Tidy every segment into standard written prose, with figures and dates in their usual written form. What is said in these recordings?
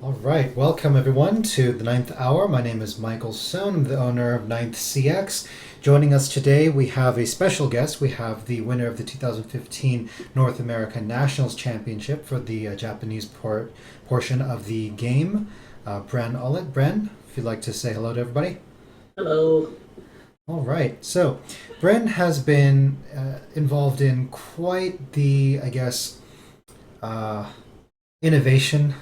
All right, welcome everyone to the Ninth Hour. My name is Michael Sohn. I'm the owner of Ninth CX. Joining us today, we have a special guest. We have the winner of the 2015 North American Nationals Championship for the Japanese portion of the game, Bren Ullet. Bren, if you'd like to say hello to everybody. Hello. All right, so Bren has been involved in quite the, uh, innovation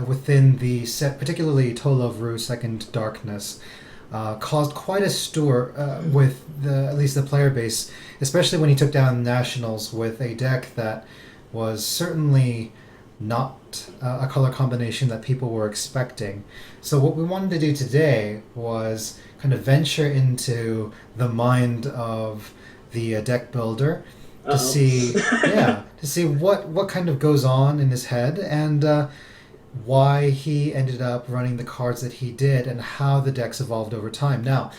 within the set, particularly Tolovru Second Darkness, caused quite a stir with at least the player base, especially when he took down Nationals with a deck that was certainly not a color combination that people were expecting. So what we wanted to do today was kind of venture into the mind of the deck builder to Uh-oh. see, yeah, to see what kind of goes on in his head and why he ended up running the cards that he did and how the decks evolved over time. Now,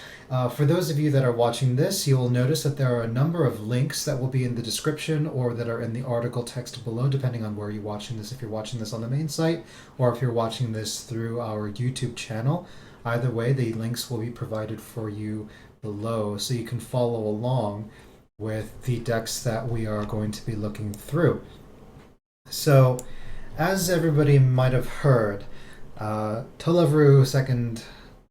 for those of you that are watching this, you will notice that there are a number of links that will be in the description or that are in the article text below, depending on where you're watching this. If you're watching this on the main site or if you're watching this through our YouTube channel, either way, the links will be provided for you below so you can follow along with the decks that we are going to be looking through. So, as everybody might have heard, Tolovru second,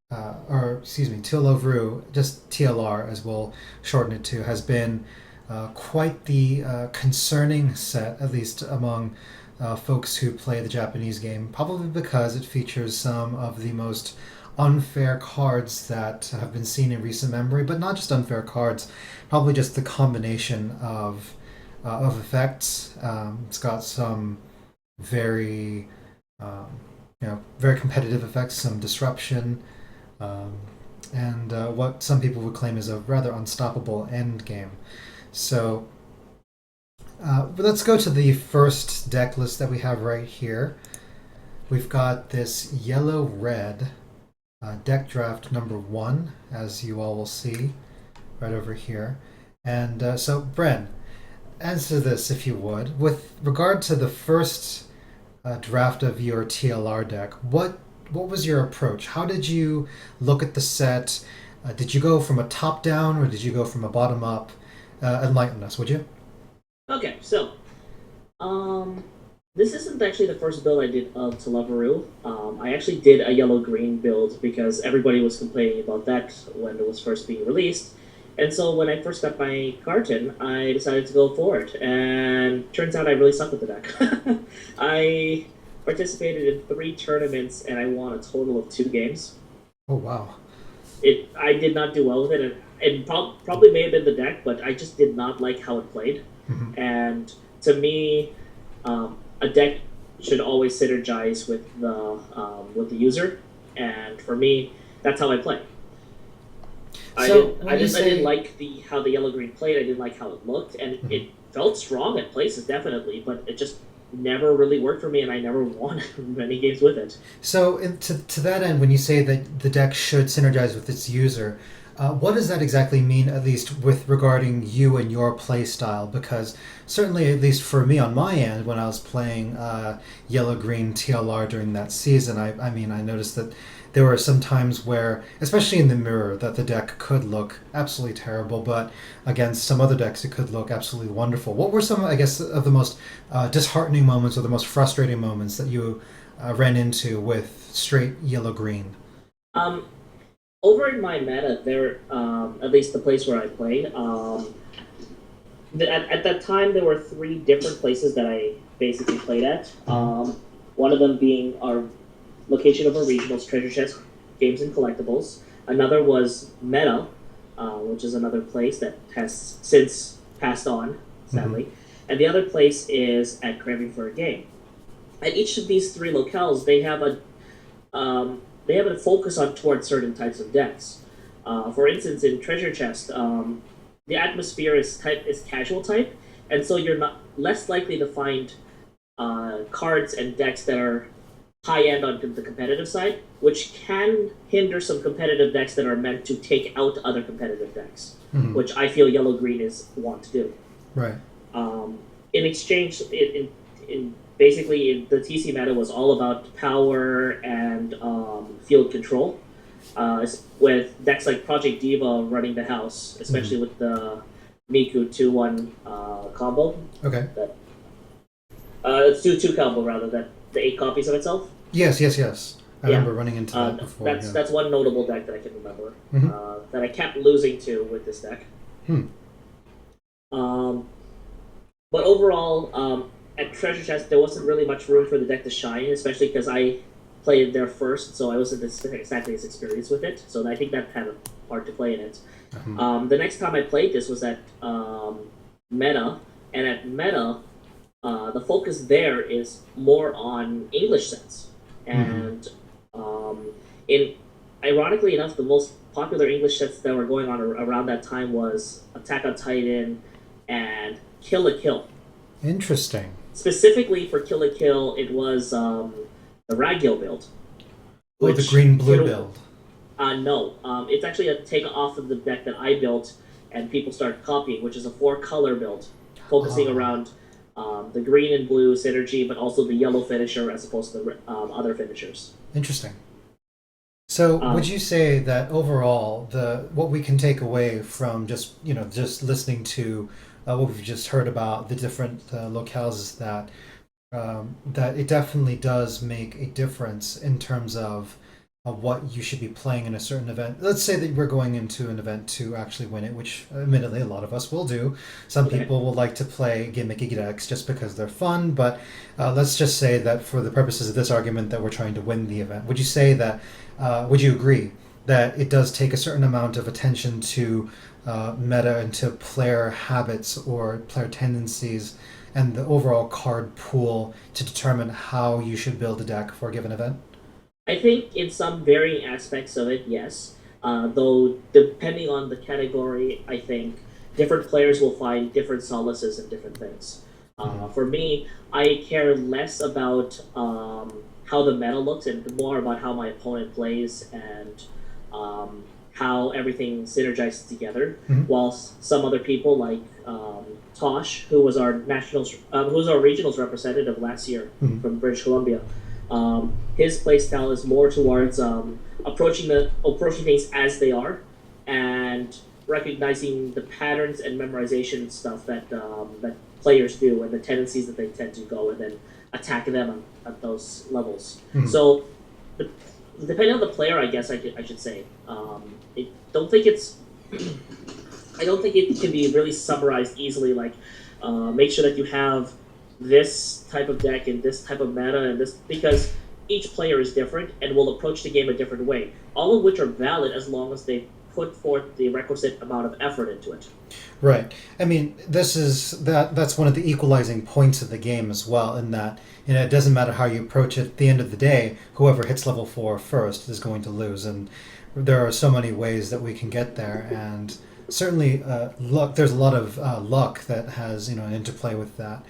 or excuse me, Tolovru, just TLR as we'll shorten it to, has been quite the concerning set, at least among folks who play the Japanese game, probably because it features some of the most unfair cards that have been seen in recent memory, but not just unfair cards, probably just the combination of effects. It's got some very very competitive effects, some disruption, um, and what some people would claim is a rather unstoppable end game. So but let's go to the first deck list that we have right here. We've got this yellow red deck draft number one, as you all will see right over here. And so, Bren, answer this if you would. With regard to the first draft of your TLR deck, what was your approach? How did you look at the set? Did you go from a top down or did you go from a bottom up? Enlighten us, would you? Okay, so um, this isn't actually the first build I did of Televeru. I actually did a yellow-green build because everybody was complaining about that when it was first being released. And so when I first got my carton, I decided to go for it. And turns out I really suck with the deck. I participated in 3 tournaments and I won a total of 2 games. Oh wow. I did not do well with it. Probably may have been the deck, but I just did not like how it played. Mm-hmm. And to me, a deck should always synergize with the user. And for me, that's how I play. So when you I didn't say like the how the yellow green played. I didn't like how it looked, and Mhm. it felt strong at places definitely, but it just never really worked for me, and I never won many games with it. So, to that end, when you say that the deck should synergize with its user, what does that exactly mean, at least with regarding you and your play style? Because certainly, at least for me on my end, when I was playing Yellow Green TLR during that season, I mean, I noticed that there were some times where, especially in the mirror, that the deck could look absolutely terrible, but against some other decks, it could look absolutely wonderful. What were some, I guess, of the most disheartening moments or the most frustrating moments that you ran into with straight yellow green? Um, Over in my meta, there at least the place where I played, at that time there were 3 different places that I basically played at. One of them being our location of our regionals, treasure chest, games and collectibles. Another was Meta, which is another place that has since passed on, Mm-hmm. sadly. And the other place is at Craving for a Game. At each of these 3 locales, they have a focus on towards certain types of decks. For instance, in Treasure Chest, the atmosphere is casual type, and so you're not less likely to find cards and decks that are high end on the competitive side, which can hinder some competitive decks that are meant to take out other competitive decks, Mm-hmm. which I feel yellow green is want to do. Right. In exchange, basically the TC meta was all about power and field control. With decks like Project Diva running the house, especially with the Miku 2-1 combo. Okay. It's 2-2 combo rather, that the 8 copies of itself. Yes. I remember running into that before. That's one notable deck that I can remember that I kept losing to with this deck. But overall, at Treasure Chest, there wasn't really much room for the deck to shine, especially because I played there first, so I wasn't exactly as experienced with it. So I think that had a part to play in it. The next time I played this was at Meta, and at Meta, the focus there is more on English sets. And ironically enough, the most popular English sets that were going on around that time was Attack on Titan and Kill la Kill. Interesting. Specifically for Kill la Kill, it was the Ragyo build. Oh, the green-blue build. No. It's actually a take off of the deck that I built and people started copying, which is a 4-color build, focusing around the green and blue synergy, but also the yellow finisher as opposed to the other finishers. Interesting. So, would you say that overall, what we can take away from just listening to what we've just heard about the different locales is that it definitely does make a difference in terms of what you should be playing in a certain event. Let's say that we're going into an event to actually win it, which admittedly a lot of us will do. Some people will like to play gimmicky decks just because they're fun, but let's just say that for the purposes of this argument that we're trying to win the event. Would you say that, would you agree that it does take a certain amount of attention to meta and to player habits or player tendencies and the overall card pool to determine how you should build a deck for a given event? I think in some varying aspects of it, yes. Though, depending on the category, I think different players will find different solaces in different things. For me, I care less about how the meta looks and more about how my opponent plays and how everything synergizes together. While some other people, like Tosh, who was our regionals representative last year from British Columbia, his playstyle is more towards approaching things as they are, and recognizing the patterns and memorization stuff that players do and the tendencies that they tend to go and then attack them at those levels. So, depending on the player, I guess I should say, I don't think it can be really summarized easily. Like, make sure that you have this type of deck and this type of meta and this, because each player is different and will approach the game a different way, all of which are valid as long as they put forth the requisite amount of effort into it. Right. I mean, that's one of the equalizing points of the game as well, in that it doesn't matter how you approach it. At the end of the day, whoever hits level 4 first is going to lose, and there are so many ways that we can get there, and certainly luck. There's a lot of luck that has an interplay with that.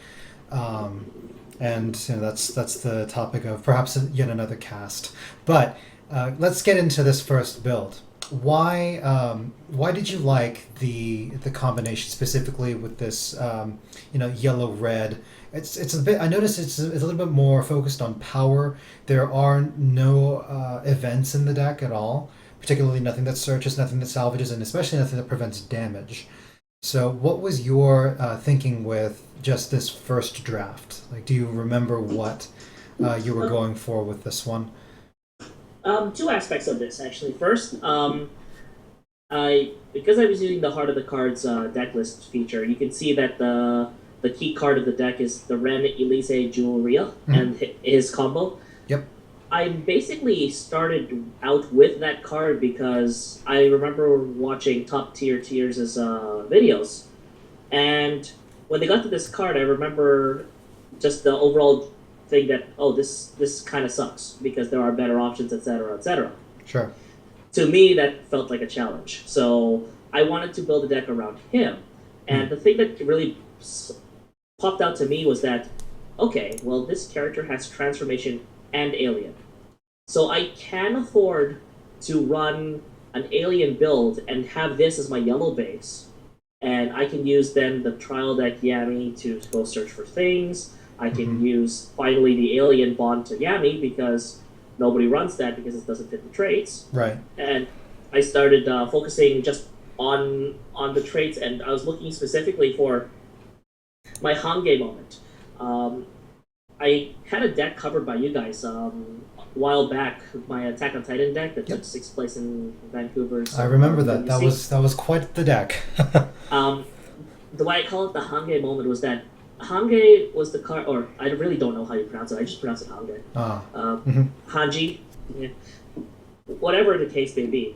And that's the topic of perhaps yet another cast. But let's get into this first build. Why did you like the combination specifically with this yellow red? It's a bit. I noticed it's a little bit more focused on power. There are no events in the deck at all, particularly nothing that searches, nothing that salvages, and especially nothing that prevents damage. So what was your thinking with just this first draft? Like, do you remember what you were going for with this one? Two aspects of this, actually. First, because I was using the Heart of the Cards deck list feature, you can see that the key card of the deck is the Ren Elise Jewelria and his combo. Yep. I basically started out with that card because I remember watching Top Tier Tiers' videos, and when they got to this card, I remember just the overall thing that, this kind of sucks because there are better options, etc., etc. Sure. To me, that felt like a challenge, so I wanted to build a deck around him, and the thing that really popped out to me was that, okay, well, this character has transformation and alien. So I can afford to run an alien build and have this as my yellow base. And I can use then the trial deck Yami to go search for things. I can use finally the alien bond to Yami because nobody runs that because it doesn't fit the traits. Right. And I started focusing just on the traits, and I was looking specifically for my Hange moment. I had a deck covered by you guys a while back, my Attack on Titan deck that took sixth place in Vancouver's. I remember that. WC. That was quite the deck. Um, the way I call it the Hange moment was that Hange was the card, or I really don't know how you pronounce it. I just pronounce it Hange. Hanji, yeah, whatever the case may be.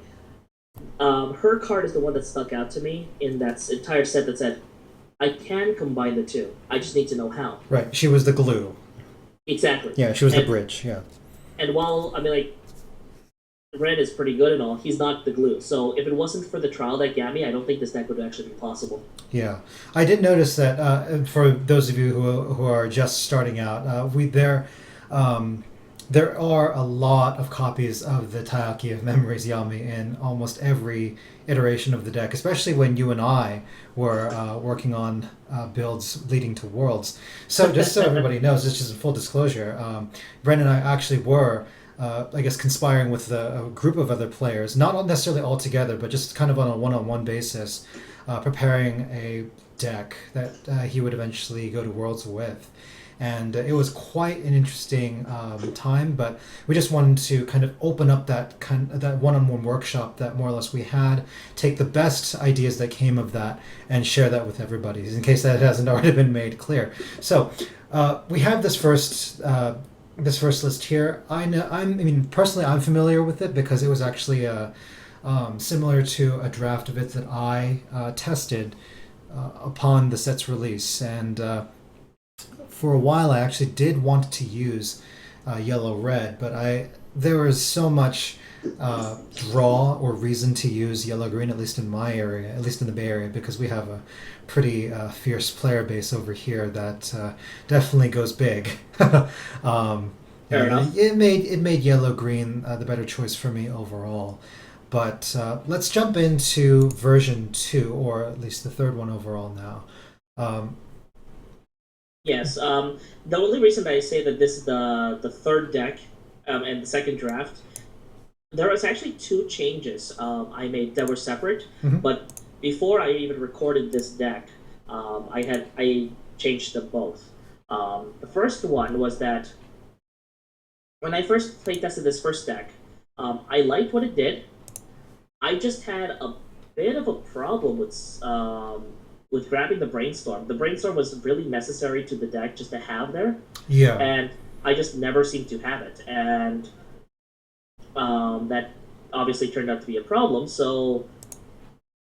Her card is the one that stuck out to me in that entire set that said, I can combine the two. I just need to know how. Right. She was the glue. Exactly. Yeah, she was the bridge. Yeah. And while, I mean, like, Red is pretty good and all, he's not the glue. So if it wasn't for the trial deck Yami, I don't think this deck would actually be possible. Yeah, I did notice that for those of you who are just starting out, there are a lot of copies of the Taiyaki of Memories Yami in almost every iteration of the deck, especially when you and I were working on builds leading to Worlds. So just so everybody knows, this is a full disclosure, Bren and I actually were I guess conspiring with a group of other players, not necessarily all together, but just kind of on a one-on-one basis, preparing a deck that he would eventually go to Worlds with. And it was quite an interesting time, but we just wanted to kind of open up that one-on-one workshop that more or less we had, take the best ideas that came of that, and share that with everybody, in case that hasn't already been made clear. So we have this first list here. I mean, personally, I'm familiar with it because it was actually similar to a draft of it that I tested upon the set's release, and for a while I actually did want to use yellow red, but there was so much draw or reason to use yellow green, at least in my area, at least in the Bay Area, because we have a pretty fierce player base over here that definitely goes big. Fair enough. It made yellow green the better choice for me overall. But let's jump into version 2, or at least the third one overall now. Yes. The only reason that I say that this is the third deck and the second draft, there was actually two changes I made that were separate. But before I even recorded this deck, I changed them both. The first one was that when I first playtested this first deck, I liked what it did. I just had a bit of a problem with grabbing the brainstorm. The brainstorm was really necessary to the deck just to have there. Yeah. And I just never seemed to have it. And that obviously turned out to be a problem. So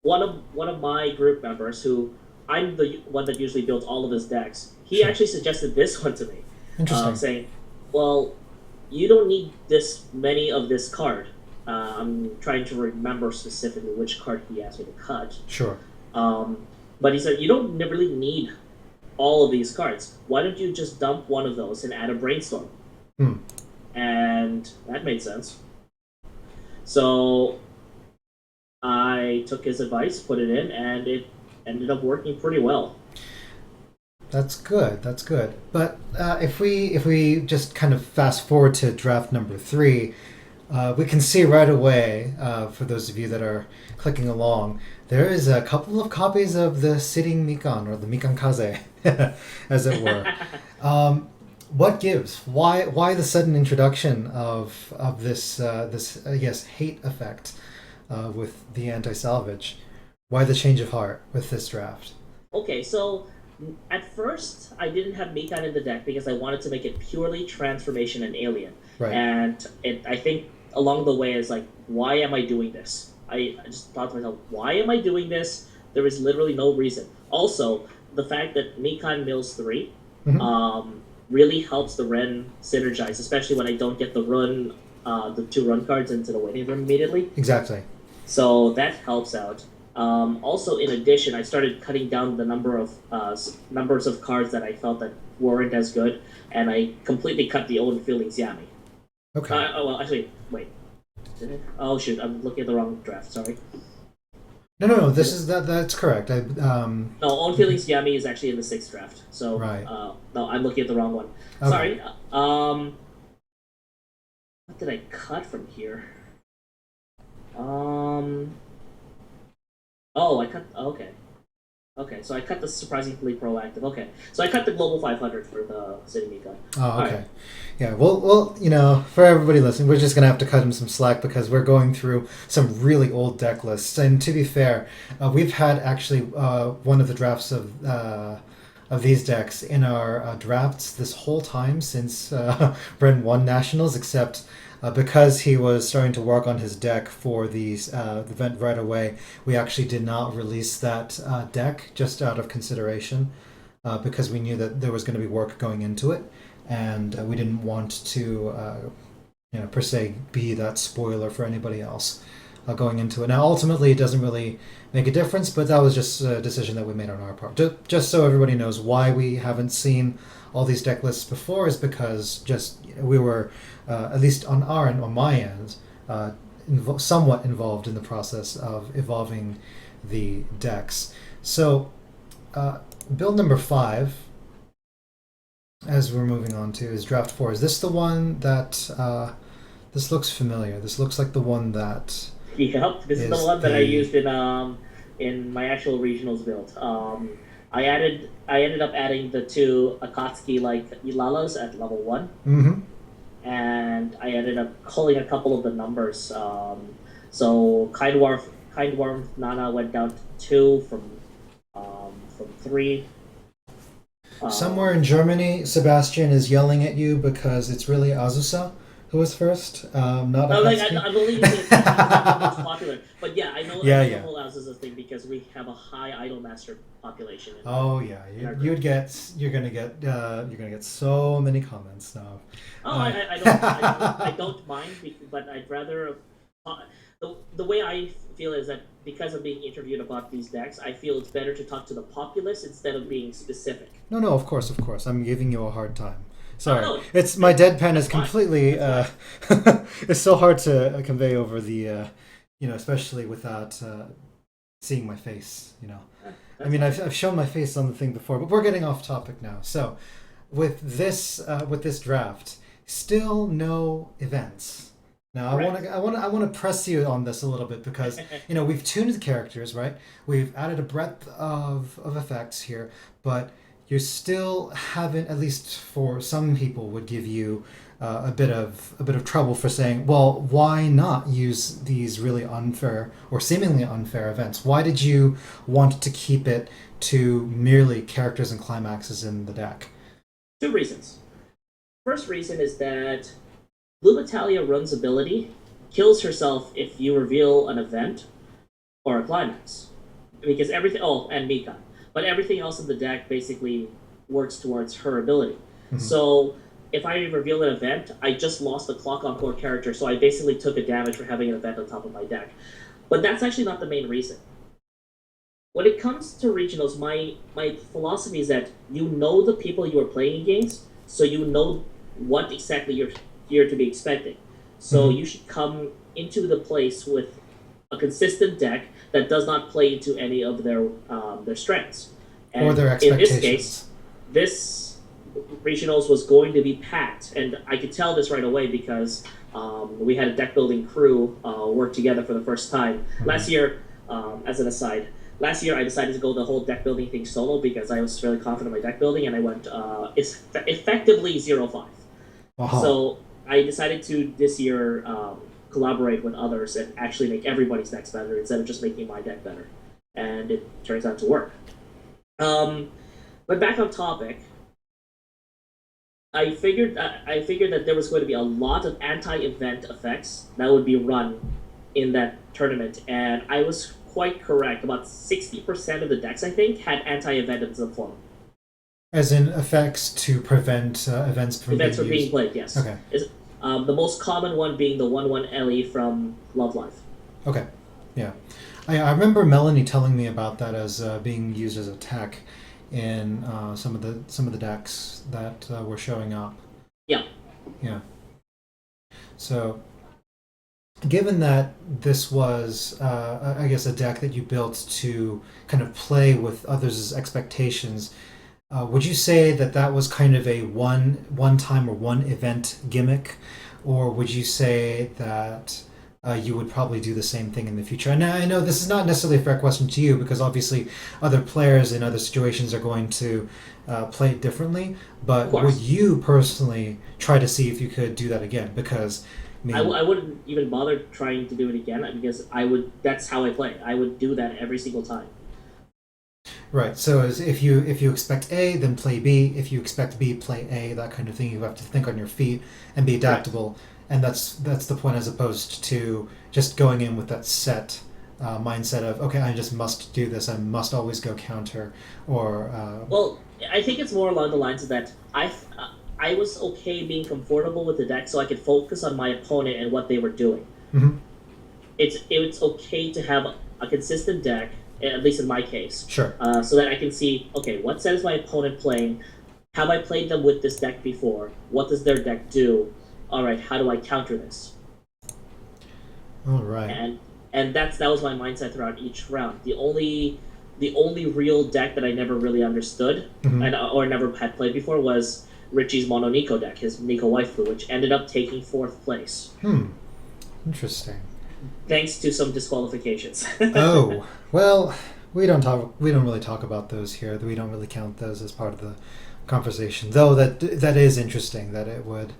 one of my group members, who I'm the one that usually builds all of his decks, he actually suggested this one to me. Interesting. Saying, well, you don't need this many of this card. I'm trying to remember specifically which card he asked me to cut. Sure. But he said, you don't really need all of these cards. Why don't you just dump one of those and add a brainstorm? And that made sense. So I took his advice, put it in, and it ended up working pretty well. That's good. That's good. But if we just kind of fast forward to draft number 3, we can see right away, for those of you that are clicking along, there is a couple of copies of the sitting Mikan, or the Mikan Kaze, as it were. What gives? Why the sudden introduction of this I guess hate effect with the anti-salvage? Why the change of heart with this draft? Okay, so at first I didn't have Mikan in the deck because I wanted to make it purely transformation and alien. Right. And I think along the way is like, why am I doing this? I just thought to myself, why am I doing this? There is literally no reason. Also, the fact that Mikan mills 3 really helps the Ren synergize, especially when I don't get the 2 run cards into the waiting room immediately. Exactly. So that helps out. Also, in addition, I started cutting down the numbers of cards that I felt that weren't as good, and I completely cut the Old Feelings Yami. Okay. Well, actually, wait. Did I? Oh shoot, I'm looking at the wrong draft. Sorry. No. This is that's correct. No, Own Feelings Yummy is actually in the sixth draft. So Right. no, I'm looking at the wrong one. Okay. Sorry. What did I cut from here? Um. Oh, I cut. Okay. Okay, so I cut the surprisingly proactive. Okay, so I cut the global 500 for the YaMikan. Oh, All right. okay. Yeah. Well, for everybody listening, we're just gonna have to cut him some slack because we're going through some really old deck lists. And to be fair, we've had actually one of the drafts of these decks in our drafts this whole time since Bren won nationals, except. Because he was starting to work on his deck for the event right away, we actually did not release that deck just out of consideration, because we knew that there was going to be work going into it, and we didn't want to, per se, be that spoiler for anybody else going into it. Now, ultimately, it doesn't really make a difference, but that was just a decision that we made on our part. Just so everybody knows why we haven't seen all these deck lists before is because just we were, at least on our end, on my end, somewhat involved in the process of evolving the decks. So, build number 5, as we're moving on to, is draft 4. Is this the one that this looks familiar? This looks like the one that Yep, this is the one that I used in my actual regionals build. I ended up adding the two Akatsuki like Ilalas at level 1. Mm-hmm. And I ended up calling a couple of the numbers. So Kind Warmth Nana went down to 2 from 3. Somewhere in Germany, Sebastian is yelling at you because it's really Azusa who was first, not No, like Akatsuki. I believe it's not the most popular, but yeah, I know Yeah, I know yeah. the whole house is a thing because we have a high idol master population. Oh yeah, you're gonna get so many comments now. Oh, Uh, I don't mind, but I'd rather. The way I feel is that because I'm being interviewed about these decks, I feel it's better to talk to the populace instead of being specific. no, of course, of course. I'm giving you a hard time. Oh Sorry, no, it's my deadpan is that's fine. completely. That's It's so hard to convey over the, especially without seeing my face. fine. I That's mean, fine. I've shown my face on the thing before, but we're getting off topic now. So, with this draft, still no events. Now, Correct. I want to press you on this a little bit because we've tuned the characters, right? We've added a breadth of effects here, but you still haven't, at least for some people, would give you a bit of trouble for saying, well, why not use these really unfair or seemingly unfair events? Why did you want to keep it to merely characters and climaxes in the deck? Two reasons. First reason is that Blue Battalia runs ability kills herself if you reveal an event or a climax. Because everything, oh, and Mika. But everything else in the deck basically works towards her ability. Mhm. So if I reveal an event, I just lost the clock on core character, so I basically took a damage for having an event on top of my deck. But that's actually not the main reason. When it comes to regionals, my philosophy is that you know the people you are playing against, so you know what exactly you're to be expecting. So Mhm. you should come into the place with a consistent deck that does not play into any of their strengths. Or And their in this case, expectations. this regionals was going to be packed, and I could tell this right away because we had a deck building crew work together for the first time last year. As an aside, last year I decided to go the whole deck building thing solo because I was really confident in my deck building, and I went effectively 0-5. Wow. So I decided to this year collaborate with others and actually make everybody's decks better instead of just making my deck better, and it turns out to work. Um, but back on topic, I figured that there was going to be a lot of anti-event effects that would be run in that tournament, and I was quite correct. About 60% of the decks, I think, had anti-event in some form. As in effects to prevent events from Events being were being used. played, yes. Okay. The most common one being the 1/1 Ellie from Love Life. Okay. Yeah. I remember Melanie telling me about that as being used as a tech in some of the decks that were showing up. Yeah. Yeah. So given that this was, I guess, a deck that you built to kind of play with others' expectations, would you say that that was kind of a one time or one event gimmick, or would you say that you would probably do the same thing in the future? And I know this is not necessarily a fair question to you because obviously other players in other situations are going to play it differently. Of But would course. you personally try to see if you could do that again? Because I mean, I wouldn't even bother trying to do it again because I would. That's how I play. I would do that every single time. right. So if you expect A, then play B. If you expect B, play A. That kind of thing. You have to think on your feet and be Correct. adaptable. And that's the point, as opposed to just going in with that set mindset of okay, I just must do this. I must always go counter. Or Well, I think it's more along the lines of that. I was okay being comfortable with the deck, so I could focus on my opponent and what they were doing. mhm, It's okay to have a consistent deck, at least in my case, sure. so that I can see okay, what set is my opponent playing? Have I played them with this deck before? What does their deck do? All right, how do I counter this? All right. And that was my mindset throughout each round. The only real deck that I never really understood Mhm. and or never had played before was Richie's Mono Nico deck, his Nico Waifu, which ended up taking fourth place Hmm. Interesting. thanks to some disqualifications. Oh well, we don't talk. We don't really talk about those here. We don't really count those as part of the conversation. Though that is interesting that it would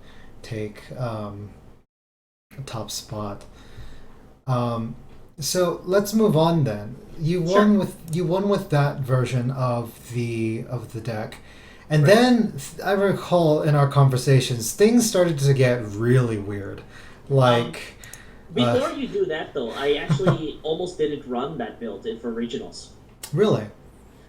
take a top spot. Um, so let's move on then. Sure. You won with that version of the deck, and Right. then I recall in our conversations things started to get really weird, Um, like. Uh, Before you do that, though, I actually almost didn't run that build for regionals. really.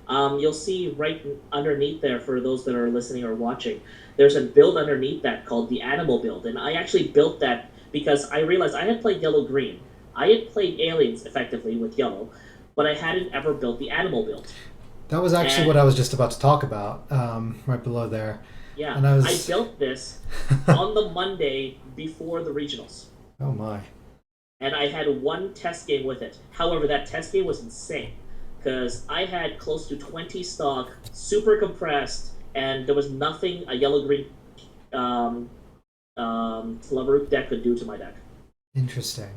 You'll see right underneath there, for those that are listening or watching, there's a build underneath that called the Animal Build. And I actually built that because I realized I had played Yellow Green. I had played Aliens effectively with Yellow, but I hadn't ever built the Animal Build. That was actually And what I was just about to talk about, right below there. yeah, And I I was. built this on the Monday before the regionals. Oh my. And I had one test game with it. However, that test game was insane because I had close to 20 stock, super compressed, and there was nothing a yellow green um, Teleroot deck could do to my deck. Interesting.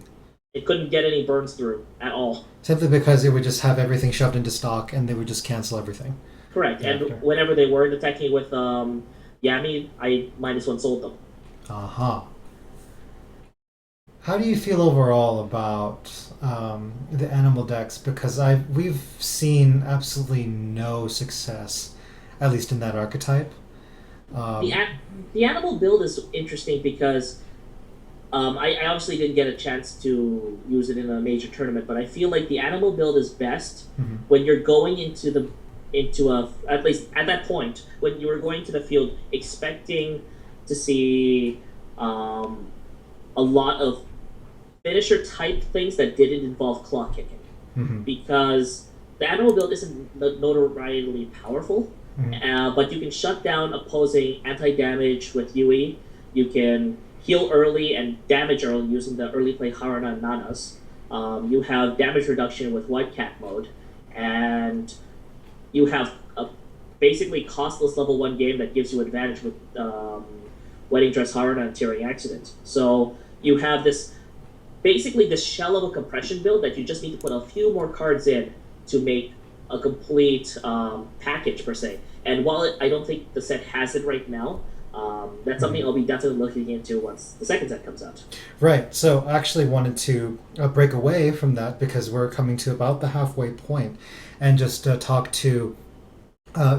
It couldn't get any burns through at all. Simply because it would just have everything shoved into stock and they would just cancel everything Correct. And after. whenever they were attacking with Yami, I minus one sold them. Uh-huh. How do you feel overall about the animal decks? Because we've seen absolutely no success, at least in that archetype. The Um, the animal build is interesting because I obviously didn't get a chance to use it in a major tournament, but I feel like the animal build is best mhm. when you're going into a, at least at that point when you were going to the field expecting to see a lot of finisher type things that didn't involve claw kicking, Mhm. because the animal build isn't notoriety powerful, Mhm. but you can shut down opposing anti-damage with UE. You can heal early and damage early using the early play Harana and Nanas. You have damage reduction with White Cat mode, and you have a basically costless level 1 game that gives you advantage with Wedding Dress Harana and Tearing Accident. So you have this basically this shell of a compression build that you just need to put a few more cards in to make a complete package per se. And while I don't think the set has it right now, that's something I'll be definitely looking into once the second set comes out. Right. So I actually wanted to break away from that because we're coming to about the halfway point and just talk to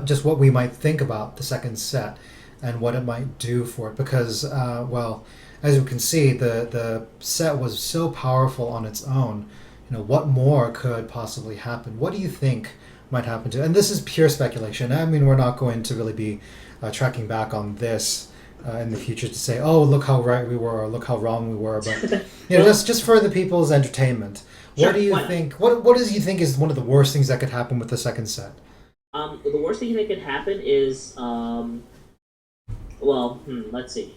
just what we might think about the second set and what it might do for it. Because, well, as you can see, the set was so powerful on its own. You know, what more could possibly happen? What do you think might happen to? And this is pure speculation. I mean, we're not going to really be tracking back on this in the future to say, "Oh, look how right we were," or "Look how wrong we were." But you know, Well, just for the people's entertainment, what sure, do you why not? think? What does you think is one of the worst things that could happen with the second set? The worst thing that could happen is, well, let's see.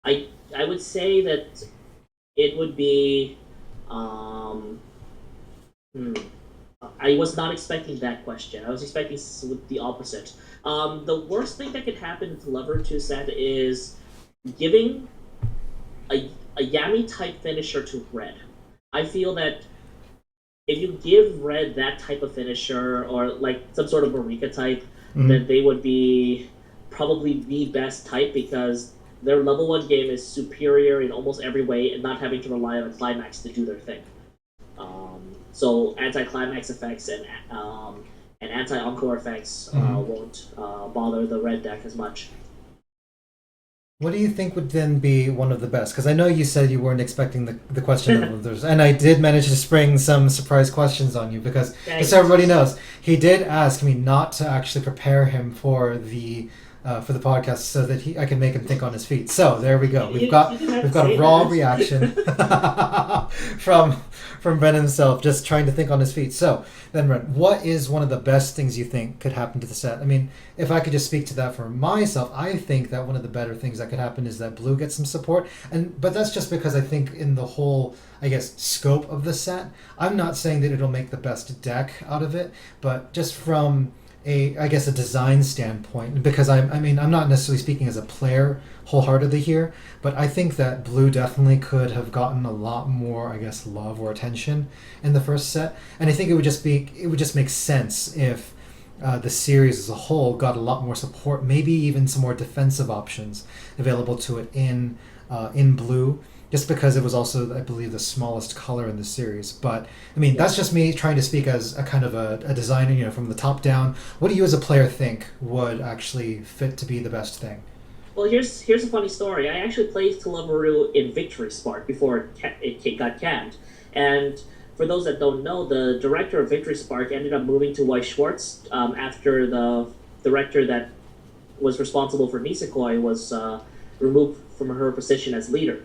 I would say that it would be Um, hmm. I was not expecting that question. I was expecting the opposite. The worst thing that could happen to Lever 2 set is giving a Yami type finisher to Red. I feel that if you give Red that type of finisher or like some sort of Marika type, Mhm. then they would be probably the best type because their level 1 game is superior in almost every way and not having to rely on a climax to do their thing. So anti-climax effects and anti-encore effects Mhm. won't bother the red deck as much. What do you think would then be one of the best? Because I know you said you weren't expecting the question of others, and I did manage to spring some surprise questions on you because just Thank so you. everybody knows, he did ask me not to actually prepare him for the podcast so that I can make him think on his feet. So there we go. We've You got didn't have we've to got a say raw that. reaction from from Bren himself, just trying to think on his feet. So then, Bren, what is one of the best things you think could happen to the set? I mean, if I could just speak to that for myself, I think that one of the better things that could happen is that blue gets some support, but that's just because I think in the whole, I guess, scope of the set, I'm not saying that it'll make the best deck out of it, but just from I guess a design standpoint, because I mean I'm not necessarily speaking as a player wholeheartedly here, but I think that blue definitely could have gotten a lot more, I guess, love or attention in the first set, and I think it would just make sense if the series as a whole got a lot more support, maybe even some more defensive options available to it in blue, just because it was also, I believe, the smallest color in the series. But I mean, Yeah. that's just me trying to speak as a kind of a designer, from the top down. What do you as a player think would actually fit to be the best thing? Well, here's a funny story. I actually played Televaru in Victory Spark before it got canned, and for those that don't know, the director of Victory Spark ended up moving to Weiss Schwarz after the director that was responsible for Nisekoi was removed from her position as leader.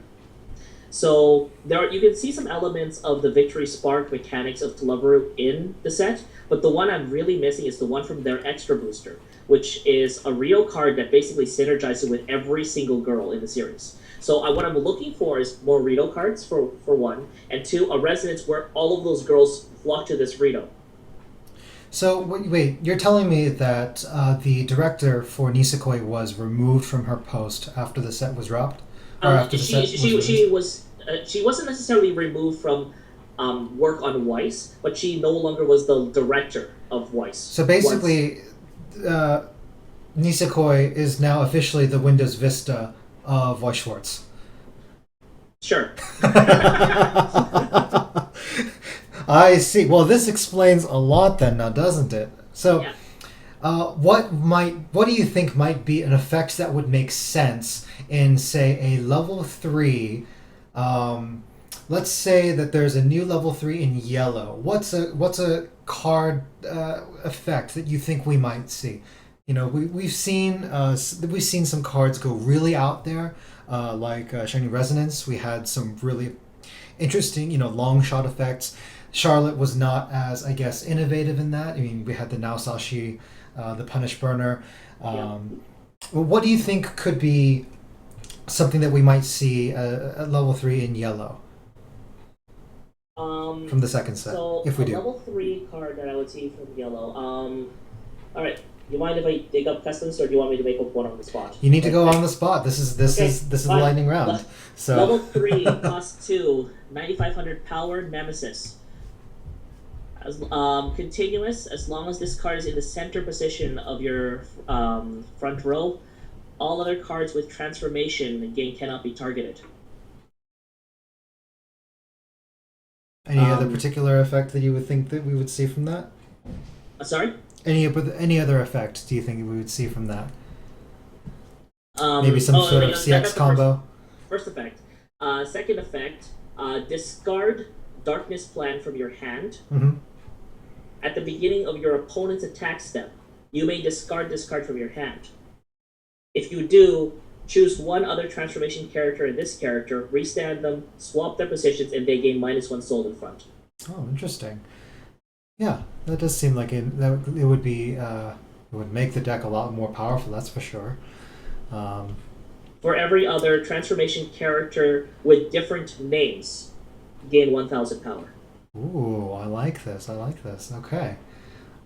So you can see some elements of the Victory Spark mechanics of Televaru in the set, but the one I'm really missing is the one from their extra booster, which is a Rio card that basically synergizes with every single girl in the series. So what I'm looking for is more Rito cards for one, and two, a resonance where all of those girls flock to this Rito. So wait, you're telling me that the director for Nisekoi was removed from her post after the set was dropped, or after the set was released? She wasn't necessarily removed from work on Weiss, but she no longer was the director of Weiss. So Once, basically, uh, Nisekoi is now officially the Windows Vista of Weiss Schwarz. sure. I see. Well, this explains a lot then, now doesn't it? So, Yeah. what do you think might be an effect that would make sense in, say, a level three? Um, let's say that there's a new level three in yellow. What's a card effect that you think we might see? We've seen some cards go really out there, like Shiny Resonance. We had some really interesting, long shot effects. Charlotte was not as, I guess, innovative in that. I mean, we had the Naosashi, the Punish Burner. Yeah. What do you think could be something that we might see at level three in yellow from the second set, So if a we do? level three card that I would see from yellow. All right. You mind if I dig up customs, or do you want me to make up one on the spot? You need to go on the spot. Okay, This is the fine. lightning round. Level So 3, cost 2, 9,500 power, Nemesis. Continuous, as long as this card is in the center position of your front row, all other cards with transformation gain cannot be targeted. any other Um, particular effect that you would think that we would see from that? Sorry? Any other effect do you think we would see from that? Um, Maybe some oh, sort wait, of no, CX that's the combo. first effect. Second effect, discard Darkness Plan from your hand. Hmm. At the beginning of your opponent's attack step, you may discard this card from your hand. If you do, choose one other transformation character and this character, restand them, swap their positions, and they gain -1 soul in front. Oh, interesting. Yeah, that does seem like it would be it would make the deck a lot more powerful. That's for sure. Um, For every other transformation character with different names, gain 1,000 power. Ooh, I like this. I like this. Okay.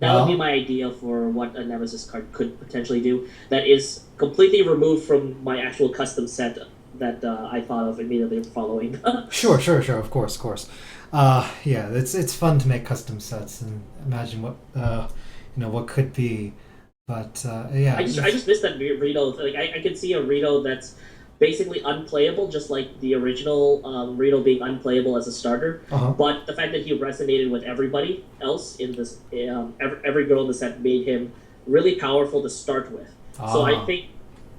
That would be Well, my idea for what a Nemesis card could potentially do. That is completely removed from my actual custom set that I thought of immediately following. sure. Of course, of course. Yeah, it's fun to make custom sets and imagine what what could be. But I yeah, just missed that Rito. Like I could see a Rito that's basically unplayable, just like the original Rito being unplayable as a starter. uh-huh. But the fact that he resonated with everybody else in this, every girl in the set made him really powerful to start with. So I Ah, think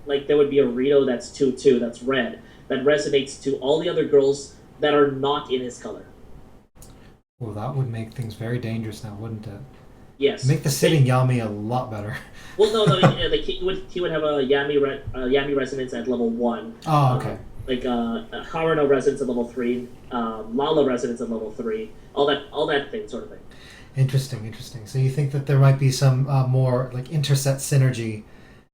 like there would be a Rito that's 2/2, that's red, that resonates to all the other girls that are not in his color. well, that would make things very dangerous now, wouldn't it? Yes. Make the sitting Yami a lot better. Well, no, like he would have a Yami resonance at level 1, Oh, uh, okay. like Harano resonance at level 3, Lala resonance at level 3, all that thing sort of thing. Interesting, interesting. So you think that there might be some more like interset synergy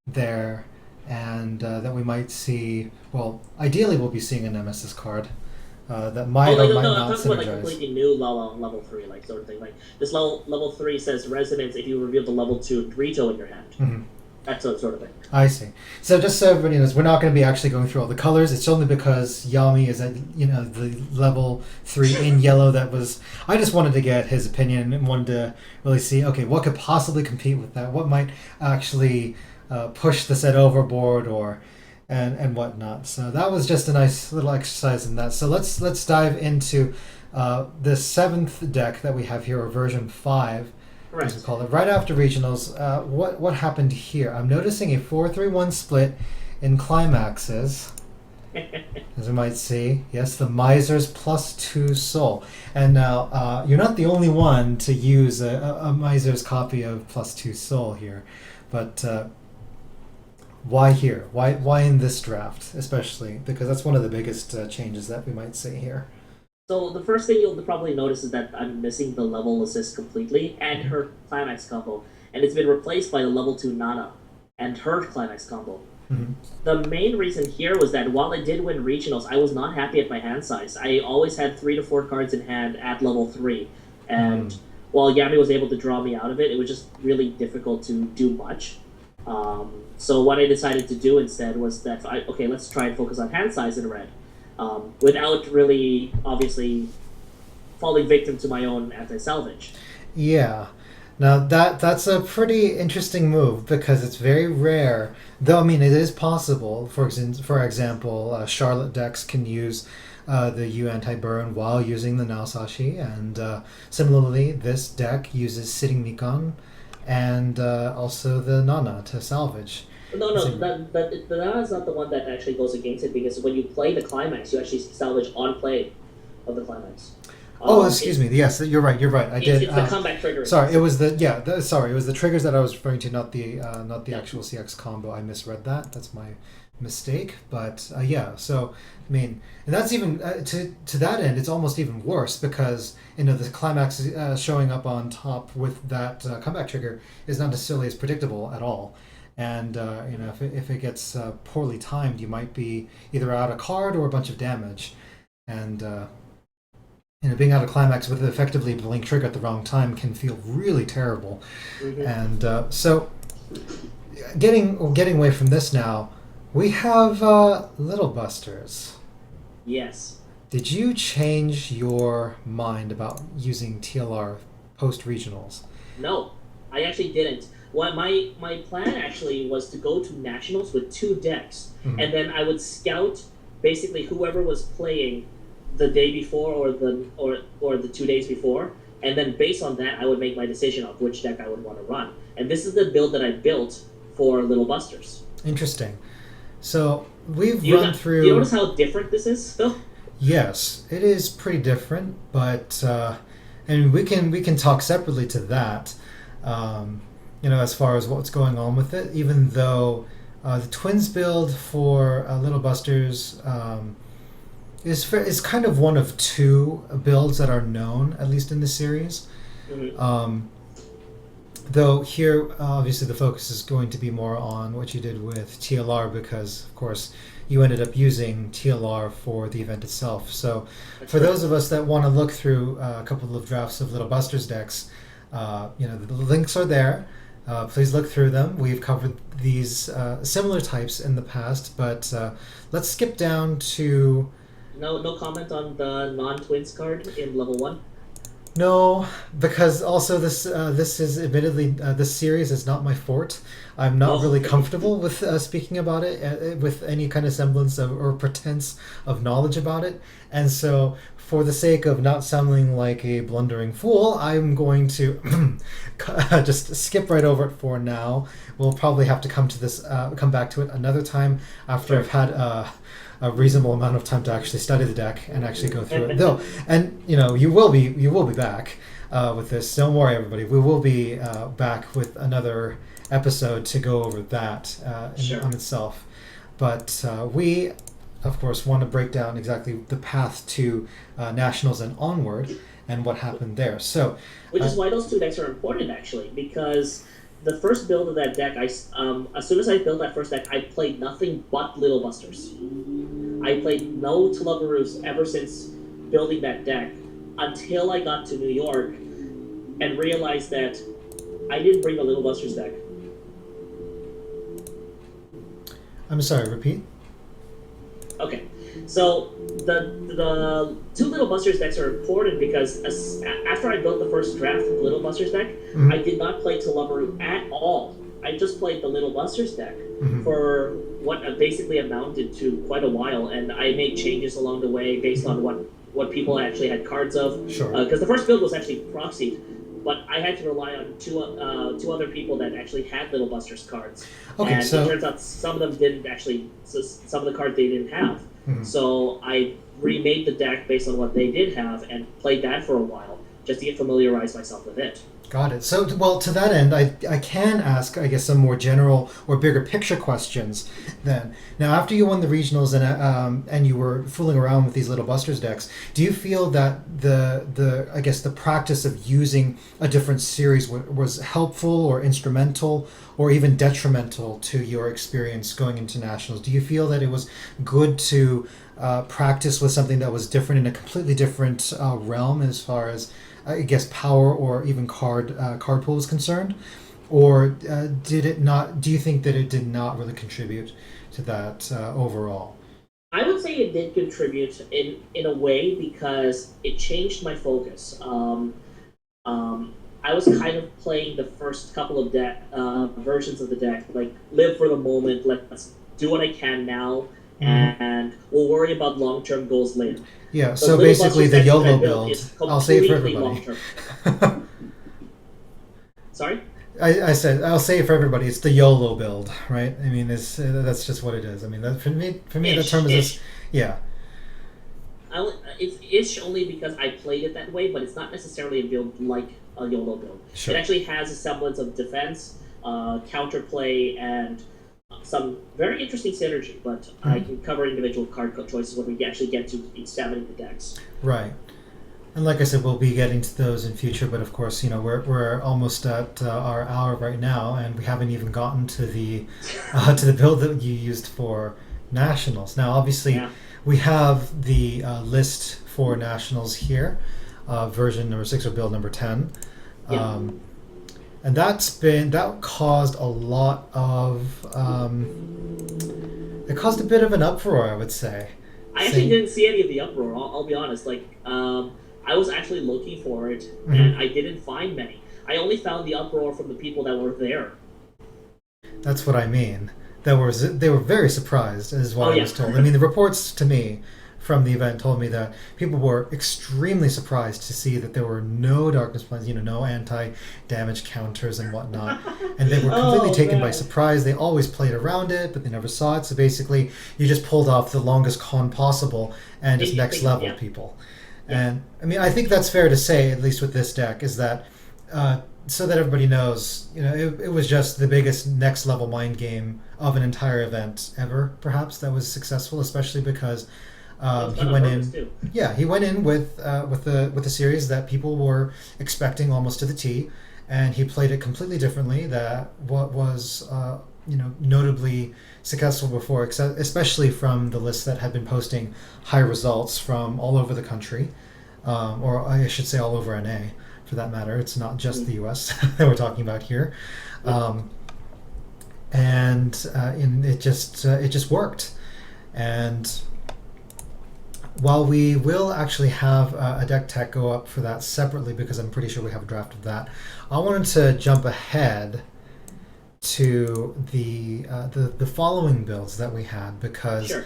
there, and that we might see. Well, ideally, we'll be seeing a Nemesis card that Oh, might or like, no, might no, I'm not talking about like synergize. completely new Lala level 3, like sort of thing. Like this level 3 says resonance if you reveal the level 2 Rito in your hand. Hmm. That sort of thing. I see. So just so everybody knows, we're not going to be actually going through all the colors. It's only because Yami is at the level 3 in yellow. That was I just wanted to get his opinion and wanted to really see okay what could possibly compete with that. What might actually push the set overboard or and whatnot. So that was just a nice little exercise in that. So let's dive into the seventh deck that we have here, or version 5 as we Correct. call it, right after regionals. What happened here? I'm noticing a 4-3-1 split in climaxes, as we might see. Yes, the Miser's +2 soul. And now you're not the only one to use a Miser's copy of +2 soul here, but why here? Why in this draft, especially because that's one of the biggest changes that we might see here. So the first thing you'll probably notice is that I'm missing the level assist completely and Mhm. her climax combo, and it's been replaced by the level 2 Nana and her climax combo. Mhm. The main reason here was that while I did win regionals, I was not happy at my hand size. I always had 3 to 4 cards in hand at level 3, Mm. and while Yami was able to draw me out of it, it was just really difficult to do much. So what I decided to do instead was that okay, let's try and focus on hand size in red, without really obviously falling victim to my own anti-salvage. Yeah. Now that's a pretty interesting move because it's very rare. Though I mean, it is possible. For example, Charlotte decks can use the U anti-burn while using the Naosashi, and similarly, this deck uses Sitting Mikan and also the Nana to salvage. No, It's no, a, that's not the one that actually goes against it because when you play the climax, you actually salvage on play of the climax. oh, Um, excuse it's me. Yes, you're right. You're right. I it's, did. it's the comeback trigger. Sorry, it was the yeah. Sorry, it was the triggers that I was referring to, not the Yeah. actual CX combo. I misread that. That's my mistake. But yeah, so I mean, and that's even to that end, it's almost even worse because the climax showing up on top with that comeback trigger is not necessarily as predictable at all. And if it gets poorly timed, you might be either out a card or a bunch of damage, and being out of climax with effectively blink trigger at the wrong time can feel really terrible. Hmm. And so, getting away from this now, we have Little Busters. Yes. Did you change your mind about using TLR post regionals? No, I actually didn't. What my plan actually was to go to nationals with 2 decks, Mhm. and then I would scout basically whoever was playing the day before or the 2 days before, and then based on that, I would make my decision of which deck I would want to run. And this is the build that I built for Little Busters. Interesting. So we've Do you, run do you through. notice how different this is, Phil? Yes, it is pretty different, but and we can talk separately to that. Um, as far as what's going on with it, even though the twins build for Little Busters is kind of one of two builds that are known, at least in the series. Hmm. Um, though here, obviously, the focus is going to be more on what you did with TLR because, of course, you ended up using TLR for the event itself. So, That's for those correct. of us that want to look through a couple of drafts of Little Busters decks, the links are there. Please look through them. We've covered these similar types in the past, but let's skip down to. No comment on the non-twins card in level one. No, because also this is admittedly this series is not my fort. I'm not Oh, really comfortable with speaking about it with any kind of semblance of or pretense of knowledge about it, and so for the sake of not sounding like a blundering fool, I'm going to just skip right over it for now. We'll probably have to come back to it another time after sure. I've had a reasonable amount of time to actually study the deck and actually go through it. Though, and you will be back with this. Don't worry, everybody. We will be back with another episode to go over that Sure. on itself. But we, of course, want to break down exactly the path to nationals and onward and what happened there. So, Which uh, is why those two decks are important, actually, because the first build of that deck, as soon as I built that first deck, I played nothing but Little Busters. I played no Televaroos ever since building that deck until I got to New York and realized that I didn't bring the Little Busters deck. I'm sorry. Repeat. Okay, so the two Little Busters decks are important because after I built the first draft of the Little Busters deck, Mhm. I did not play Televaru at all. I just played the Little Busters deck Mhm. for what basically amounted to quite a while, and I made changes along the way based on what people actually had cards of. Sure. Because the first build was actually proxied, but I had to rely on two other people that actually had Little Busters cards. Okay, And so- it turns out some of them didn't actually. So some of the cards they didn't have. Mhm. So I remade the deck based on what they did have and played that for a while just to get familiarized myself with it. Got it. So, well, to that end, I can ask, I guess, some more general or bigger picture questions. Then, now, after you won the regionals and you were fooling around with these Little Busters decks, do you feel that the I guess the practice of using a different series was helpful or instrumental or even detrimental to your experience going into nationals? Do you feel that it was good to practice with something that was different in a completely different realm as far as I guess power or even card pool is concerned, or did it not? Do you think that it did not really contribute to that overall? I would say it did contribute in a way because it changed my focus. I was kind of playing the first couple of versions of the deck, like live for the moment, let's do what I can now, Mhm. and we'll worry about long term goals later. Yeah. The So Little basically, Busters the deck that I YOLO built build. is I'll say it for completely long everybody. term. Sorry? I said I'll say it for everybody. It's the YOLO build, right? I mean, that's just what it is. I mean, that for me, the term is this. Yeah. It's ish only because I played it that way, but it's not necessarily a build like a YOLO build. Sure. It actually has a semblance of defense, counterplay, and some very interesting synergy. But I can cover individual card choices when we actually get to examining the decks. Right. And like I said, we'll be getting to those in future. But of course, we're almost at our hour right now, and we haven't even gotten to the build that you used for nationals. Now, obviously, Yeah. we have the list for nationals here, version number 6 or build number 10, Yeah. and that caused a lot of it caused a bit of an uproar, I would say. I actually didn't see any of the uproar. I'll be honest. I was actually looking for it, and I didn't find many. I only found the uproar from the people that were there. That's what I mean. They were very surprised, is what Oh, I yeah. was told. I mean, the reports to me from the event told me that people were extremely surprised to see that there were no darkness plans, no anti-damage counters and whatnot, and they were completely Oh, taken by man. surprise. They always played around it, but they never saw it. So basically, you just pulled off the longest con possible and just next level Yeah. people. And I mean, I think that's fair to say, at least with this deck, is that so that everybody knows, it was just the biggest next level mind game of an entire event ever, perhaps, that was successful, especially because It's he done on went purpose, in. too. Yeah, he went in with a series that people were expecting almost to the T, and he played it completely differently. That what was notably successful before, especially from the lists that had been posting high results from all over the country, or I should say all over NA for that matter. It's not just the US that we're talking about here. Um, and it just worked. And while we will actually have a deck tech go up for that separately, because I'm pretty sure we have a draft of that, I wanted to jump ahead to the following builds that we had, because Sure.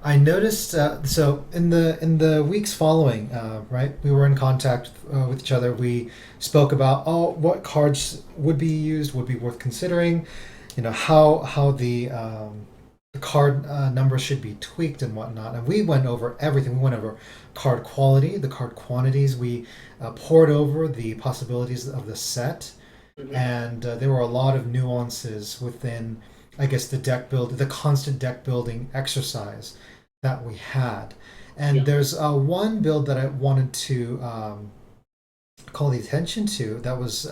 I noticed. So in the weeks following, right, we were in contact with each other. We spoke about what cards would be used, would be worth considering. How the card numbers should be tweaked and whatnot. And we went over everything. We went over card quality, the card quantities. We poured over the possibilities of the set, Hmm. and there were a lot of nuances within, I guess, the constant deck building exercise that we had. And Yeah. there's one build that I wanted to call the attention to. That was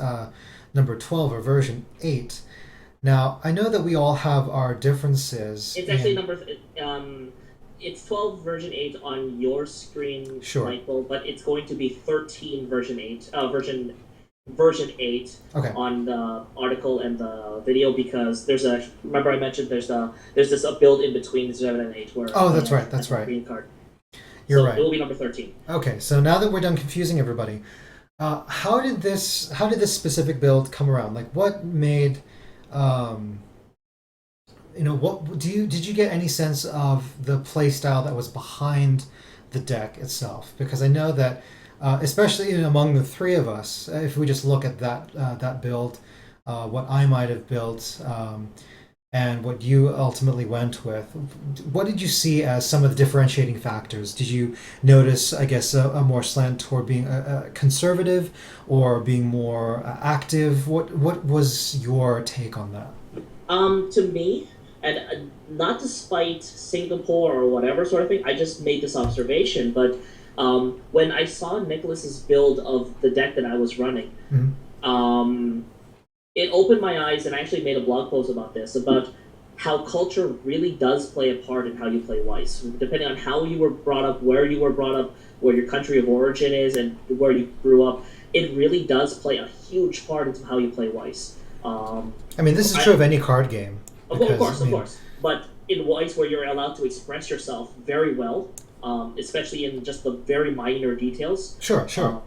number 12, or version 8. Now, I know that we all have our differences It's actually in. number. It's 12 version 8 on your screen, Sure. Michael, but it's going to be 13 version 8. Version 8 Okay. on the article and the video, because there's a, remember I mentioned there's this a build in between the 7 and 8 where Oh, I that's have right. That's a right. green card. You're So right. it will be number 13. Okay, so now that we're done confusing everybody, how did this specific build come around? Like, what made, um, what did you get any sense of the play style that was behind the deck itself? Because I know that, especially among the three of us, if we just look at that build, what I might have built, and what you ultimately went with. What did you see as some of the differentiating factors? Did you notice, I guess, a more slant toward being a conservative, or being more active? What was your take on that? To me, and not despite Singapore or whatever sort of thing, I just made this observation. But when I saw Nicholas's build of the deck that I was running, Mhm. um, it opened my eyes, and I actually made a blog post about this, about how culture really does play a part in how you play Weiss. Depending on how you were brought up, where you were brought up, where your country of origin is, and where you grew up, it really does play a huge part into how you play Weiss. Um, I mean, this is true of any card game, of because course, I of mean, course. But in Weiss, where you're allowed to express yourself very well, especially in just the very minor details, sure, sure.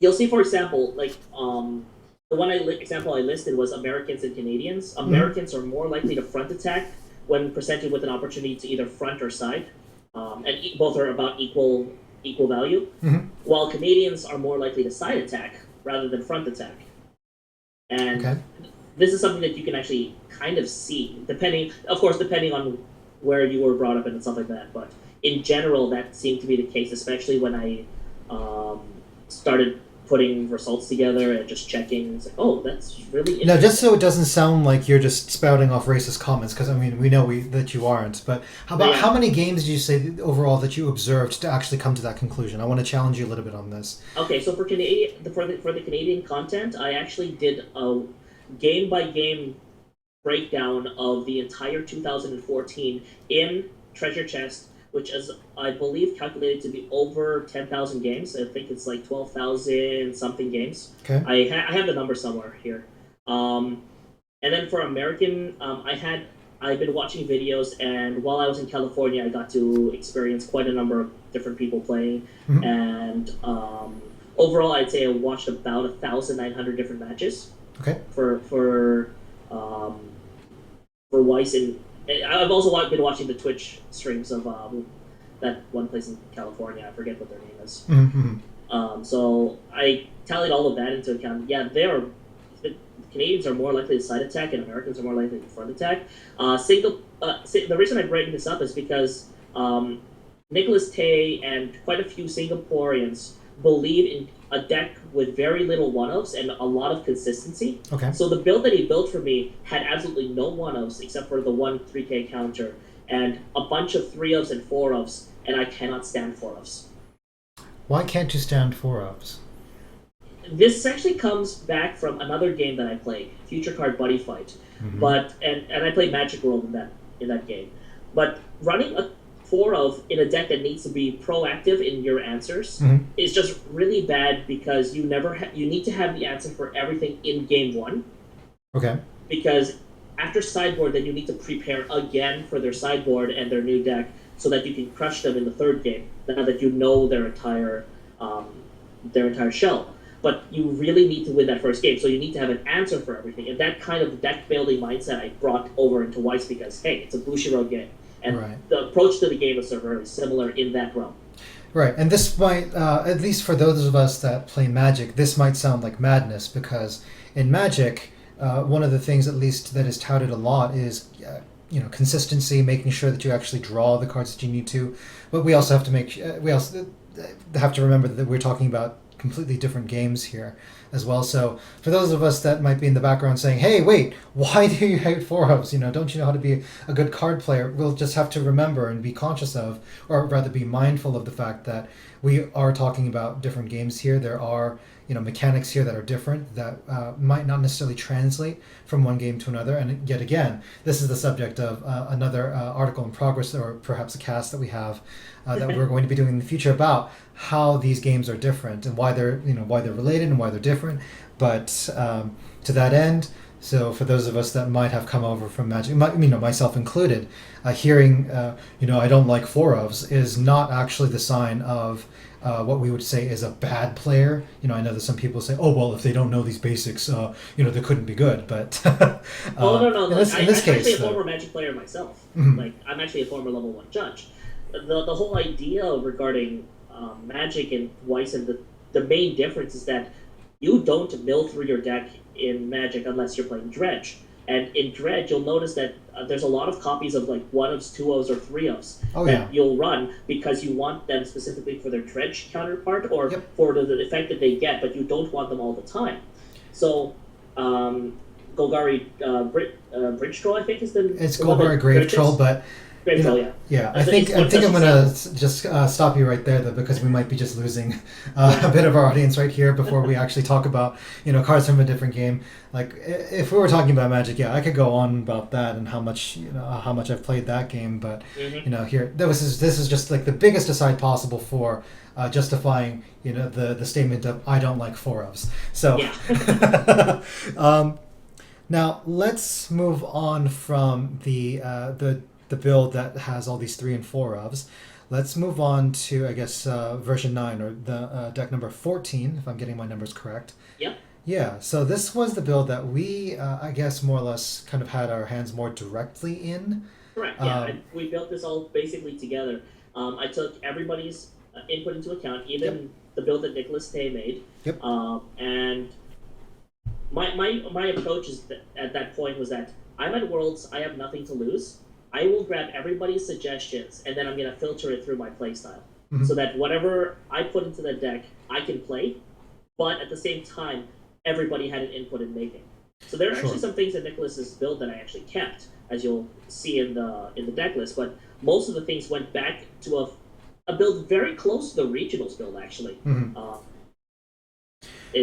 you'll see, for example, like the one example I listed was Americans and Canadians. Mhm. Americans are more likely to front attack when presented with an opportunity to either front or side, and both are about equal value. Mhm. While Canadians are more likely to side attack rather than front attack, and Okay. this is something that you can actually kind of see, depending on where you were brought up and stuff like that. But in general, that seemed to be the case, especially when I um, started putting results together and just checking. It's like, oh, that's really Now, interesting. just so it doesn't sound like you're just spouting off racist comments, because I mean, we know that you aren't. But But how yeah, many games did you say overall that you observed to actually come to that conclusion? I want to challenge you a little bit on this. okay. So for the Canadian content, I actually did a game by game breakdown of the entire 2014 in Treasure Chest, which is, I believe, calculated to be over 10,000 games. I think it's like 12,000 something games. Okay. I have the number somewhere here. Um, and then for American, I've been watching videos, and while I was in California, I got to experience quite a number of different people playing, Mhm. and overall, I'd say I watched about 1,900 different matches Okay. for um, Weiss, and I've also been watching the Twitch streams of that one place in California. I forget what their name is. Mm-hmm. So I tallied all of that into account. Yeah, the Canadians are more likely to side attack, and Americans are more likely to front attack. The reason I'm bringing this up is because Nicholas Tay and quite a few Singaporeans believe in a deck with very little one-ups and a lot of consistency. Okay. So the build that he built for me had absolutely no one-ups except for the one 3K counter and a bunch of 3-ups and 4-ups, and I cannot stand 4-ups. Why can't you stand 4-ups? this actually comes back from another game that I played, Future Card Buddy Fight. Mm-hmm. And I played Magic World in that game. But running a four of in a deck that needs to be proactive in your answers Mm-hmm. is just really bad because you need to have the answer for everything in game one. Okay. Because after sideboard, then you need to prepare again for their sideboard and their new deck so that you can crush them in the third game. Now that you know their entire shell, but you really need to win that first game. So you need to have an answer for everything, and that kind of deck building mindset I brought over into Weiss because hey, it's a Bushiroad game, and Right. the approach to the game is very similar in that realm. Right, and this might, at least for those of us that play Magic, this might sound like madness because in Magic, one of the things, at least that is touted a lot, is consistency, making sure that you actually draw the cards that you need to. But we also have to we also have to remember that we're talking about completely different games here as well. So for those of us that might be in the background saying, "Hey, wait, why do you hate four ups? Don't you know how to be a good card player?" We'll just have to remember and be conscious of, or rather be mindful of the fact that we are talking about different games here. There are mechanics here that are different that might not necessarily translate from one game to another. And yet again, this is the subject of another article in progress, or perhaps a cast that we have that we're going to be doing in the future about how these games are different and why they're related and why they're different. But to that end, so for those of us that might have come over from Magic, myself included, hearing I don't like four ofs is not actually the sign of what we would say is a bad player. I know that some people say, "Oh well, if they don't know these basics, they couldn't be good." But Oh no, in this I'm case, actually a though, former Magic player myself. Mhm. Like I'm actually a former level one judge. The whole idea regarding Magic and Weiss, and the main difference is that you don't mill through your deck in Magic unless you're playing Dredge. And in Dredge, you'll notice that there's a lot of copies of like one ofs, two ofs, or three ofs Oh, that yeah. you'll run because you want them specifically for their Dredge counterpart or Yep. for the effect that they get, but you don't want them all the time. So, Golgari Bridge Troll, I think, is It's the one Golgari that Grave Dredge Troll, is. but Grave Troll, yeah. yeah, I It's- think it's I one think I'm such gonna a just stop you right there, though, because we might be just losing a bit of our audience right here before we actually talk about cards from a different game. Like if we were talking about Magic, yeah, I could go on about that and how much I've played that game, but Mhm. here this is just like the biggest aside possible for justifying the statement of I don't like four ofs. So. Yeah. Now let's move on from the build that has all these three and four ofs. Let's move on to I guess version 9 or the deck number 14, if I'm getting my numbers correct. Yep. Yeah. So this was the build that we I guess more or less kind of had our hands more directly in. Correct. Yeah, Um, we built this all basically together. I took everybody's input into account, even Yep. the build that Nicholas Tay made. Yep. And my approach at that point was that I'm at Worlds, I have nothing to lose. I will grab everybody's suggestions, and then I'm going to filter it through my playstyle. Mhm. So that whatever I put into the deck, I can play, but at the same time, everybody had an input in making. So there are Sure. actually some things in Nicholas's build that I actually kept, as you'll see in the deck list. But most of the things went back to a build very close to the regionals build. Actually, Mhm.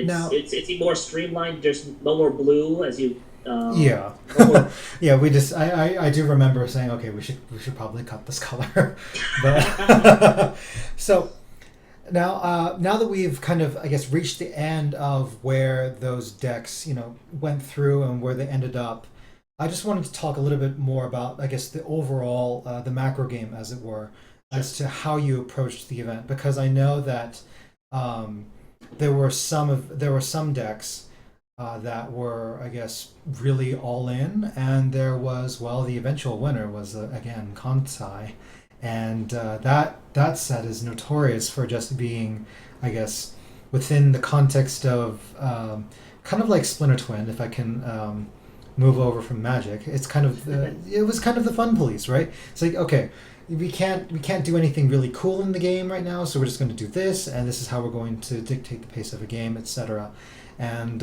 Now- it's more streamlined. There's no more blue as you. Yeah, No more, yeah. We just I do remember saying, okay, we should probably cut this color, but so now that we've kind of I guess reached the end of where those decks went through and where they ended up, I just wanted to talk a little bit more about I guess the overall the macro game as it were, as to how you approached the event, because I know that there were some decks that were, I guess, really all in, and there was the eventual winner was again Kansai, and that set is notorious for just being, I guess, within the context of kind of like Splinter Twin, if I can move over from Magic. It's kind of it was kind of the fun police, right? It's like, okay, we can't do anything really cool in the game right now, so we're just going to do this, and this is how we're going to dictate the pace of a game, etc. And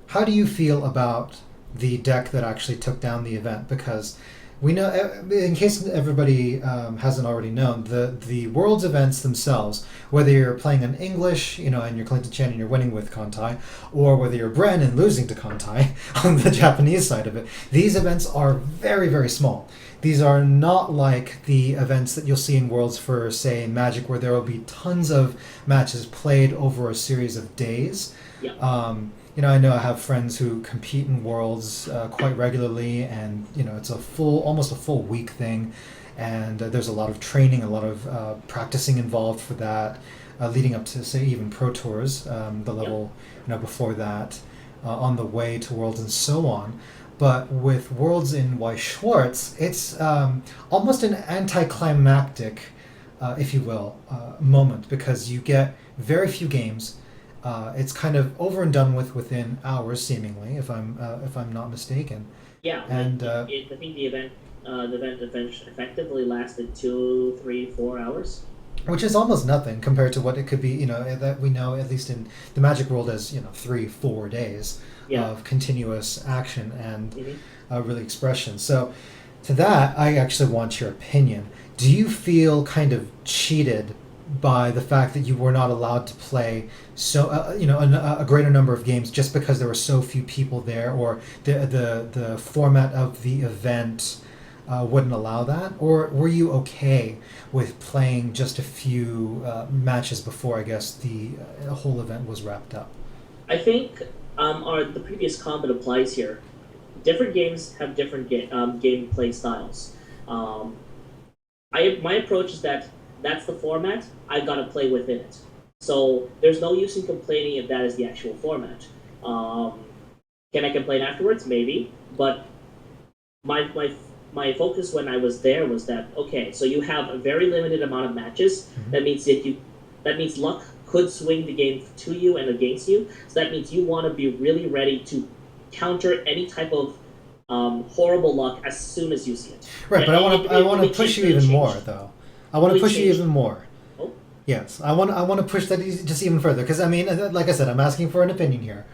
how do you feel about the deck that actually took down the event? Because We know, in case everybody hasn't already known, the world's events themselves, whether you're playing in English, and you're Clinton Chen and you're winning with Kontai, or whether you're Bren and losing to Kontai on the Japanese side of it, these events are very, very small. These are not like the events that you'll see in Worlds for, say, Magic, where there will be tons of matches played over a series of days. Yeah. I know I have friends who compete in Worlds quite regularly, and it's almost a full week thing, and there's a lot of training, a lot of practicing involved for that, leading up to say even Pro Tours, the level before that, on the way to Worlds and so on. But with Worlds in Weiss Schwarz, it's almost an anticlimactic, if you will, moment, because you get very few games. It's kind of over and done with within hours, seemingly, if I'm not mistaken. Yeah, And I think the event effectively lasted 2, 3, 4 hours. which is almost nothing compared to what it could be, that we know at least in the Magic world as 3-4 days Yeah. of continuous action and Mm-hmm. really expression. So, to that, I actually want your opinion. Do you feel kind of cheated by the fact that you were not allowed to play a greater number of games just because there were so few people there, or the format of the event wouldn't allow that, or were you okay with playing just a few matches before I guess the whole event was wrapped up? I think the previous comment applies here. Different games have different gameplay styles. My approach is that that's the format. I gotta play within it. So there's no use in complaining if that is the actual format. Can I complain afterwards? Maybe, but my focus when I was there was that okay, so you have a very limited amount of matches. Mhm. That means luck could swing the game to you and against you. So that means you want to be really ready to counter any type of horrible luck as soon as you see it. Right, but I want to push you even more though. I want to push you even more. Oh, Yes, I want to push that just even further because I mean, like I said, I'm asking for an opinion here.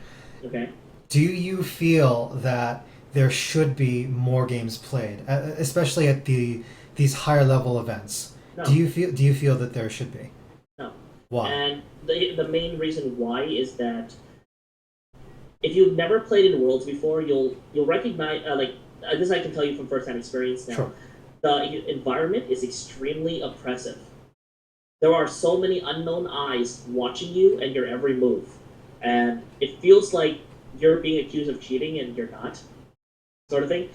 okay. Do you feel that there should be more games played, especially at these higher level events? No. Do you feel that there should be? No. Why? And the main reason why is that if you've never played in Worlds before, you'll recognize this I can tell you from first-hand experience now. Sure. The environment is extremely oppressive. There are so many unknown eyes watching you and your every move, and it feels like you're being accused of cheating and you're not, sort of thing.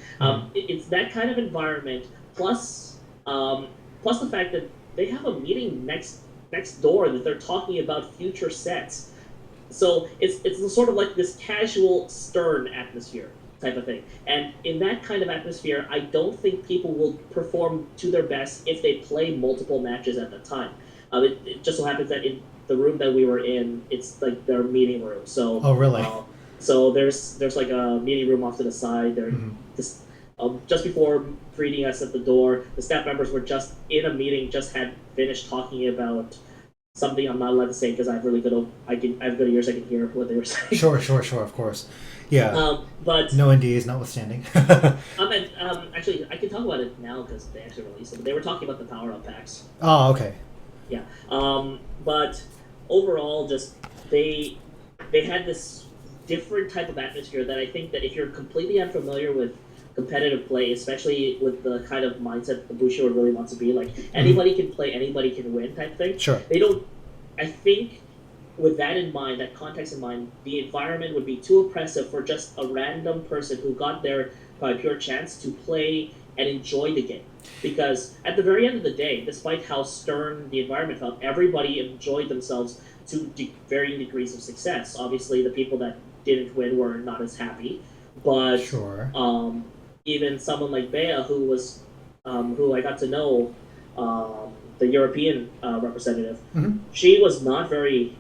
It's that kind of environment, plus the fact that they have a meeting next door that they're talking about future sets. So it's sort of like this casual, stern atmosphere type of thing. And in that kind of atmosphere, I don't think people will perform to their best if they play multiple matches at the time. It just so happens that in the room that we were in, it's like their meeting room. So Oh, really? So there's like a meeting room off to the side. There, just before greeting us at the door, the staff members were just in a meeting, just had finished talking about something I'm not allowed to say because I have good ears. I can hear what they were saying. Sure, of course. Yeah. But no NDAs notwithstanding. actually, I can talk about it now because they actually released it. They were talking about the power-up packs. Oh, okay. Yeah. But overall, just they had this different type of atmosphere that I think that if you're completely unfamiliar with competitive play, especially with the kind of mindset the Bushiroad really wants to be, like anybody can play, anybody can win type thing. Sure. They don't. I think with that in mind, that context in mind, the environment would be too oppressive for just a random person who got there by pure chance to play and enjoy the game. Because at the very end of the day, despite how stern the environment felt, everybody enjoyed themselves to varying degrees of success. Obviously, the people that didn't win were not as happy, but Sure. Even someone like Bea, who I got to know, the European representative, she was not very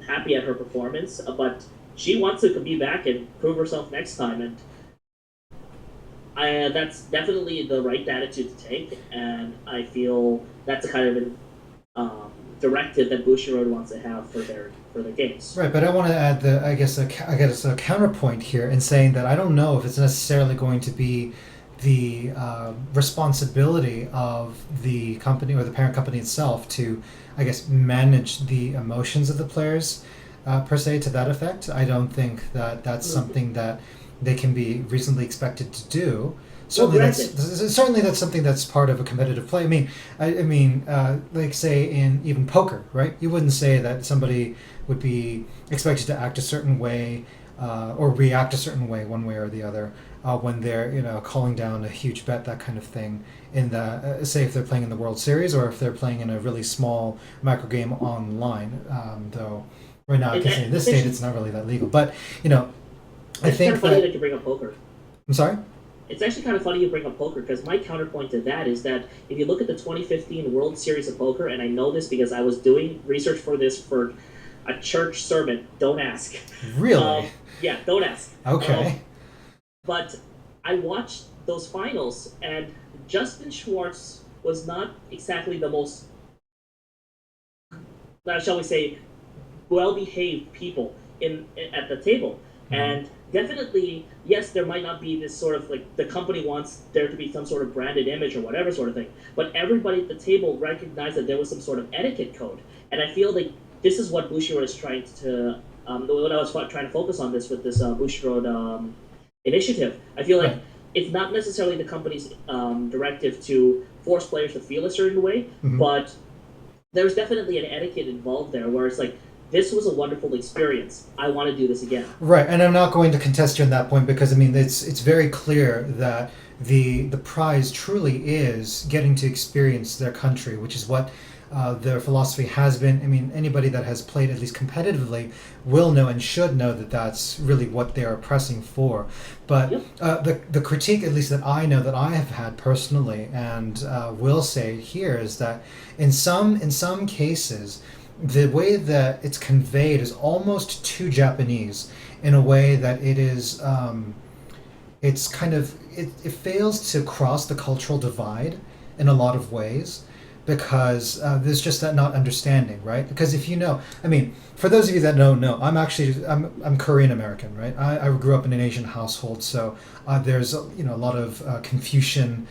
happy at her performance, but she wants to be back and prove herself next time, and that's definitely the right attitude to take, and I feel that's a kind of directive that Bushiroad wants to have for their games. Right, but I want to add a counterpoint here in saying that I don't know if it's necessarily going to be responsibility of the company or the parent company itself to, I guess, manage the emotions of the players, per se, to that effect. I don't think that that's something that they can be reasonably expected to do. Well, Certainly, granted, that's something that's part of a competitive play. Like say in even poker, right? You wouldn't say that somebody would be expected to act a certain way or react a certain way, one way or the other, when they're calling down a huge bet, that kind of thing. In the say if they're playing in the World Series or if they're playing in a really small micro game online, though. Right now, I can say in this it's state actually it's not really that legal, but you know, I it's kind think of funny that that you bring up poker. I'm sorry. It's actually kind of funny you bring up poker because my counterpoint to that is that if you look at the 2015 World Series of Poker, and I know this because I was doing research for this for a church sermon. Don't ask. Really? Yeah, don't ask. Okay. But I watched those finals, and Justin Schwartz was not exactly the most, shall we say, well-behaved people in at the table. And definitely, yes, there might not be this sort of like the company wants there to be some sort of branded image or whatever sort of thing, but everybody at the table recognized that there was some sort of etiquette code. And I feel like this is what Bushiroad is trying to. When I was trying to focus on this with this Bushiroad initiative, I feel like Right. it's not necessarily the company's directive to force players to feel a certain way, but there's definitely an etiquette involved there where it's like this was a wonderful experience. I want to do this again. Right, and I'm not going to contest you on that point because I mean it's very clear that the prize truly is getting to experience their country, which is what their philosophy has been. I mean, anybody that has played at least competitively will know and should know that that's really what they are pressing for. But Yep. the critique, at least that I know that I have had personally, and will say here, is that in some cases the way that it's conveyed is almost too Japanese in a way that it is it's kind of it fails to cross the cultural divide in a lot of ways because there's just that not understanding, right? Because if you know, I mean, for those of you that don't know, I'm Korean American, right? I grew up in an Asian household, so there's a lot of Confucian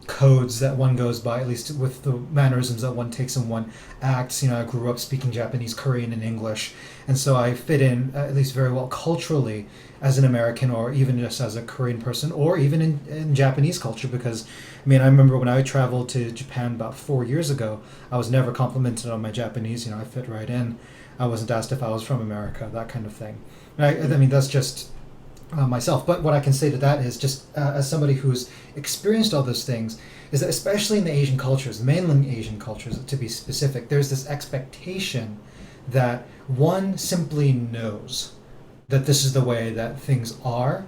codes that one goes by, at least with the mannerisms that one takes and one acts. I grew up speaking Japanese, Korean, and English, and so I fit in at least very well culturally as an American, or even just as a Korean person, or even in Japanese culture. Because, I mean, I remember when I traveled to Japan about 4 years ago, I was never complimented on my Japanese. I fit right in. I wasn't asked if I was from America, that kind of thing. I mean, that's just myself. But what I can say to that is just as somebody who's experienced all those things, is that especially in the Asian cultures, the mainland Asian cultures to be specific, there's this expectation that one simply knows that this is the way that things are.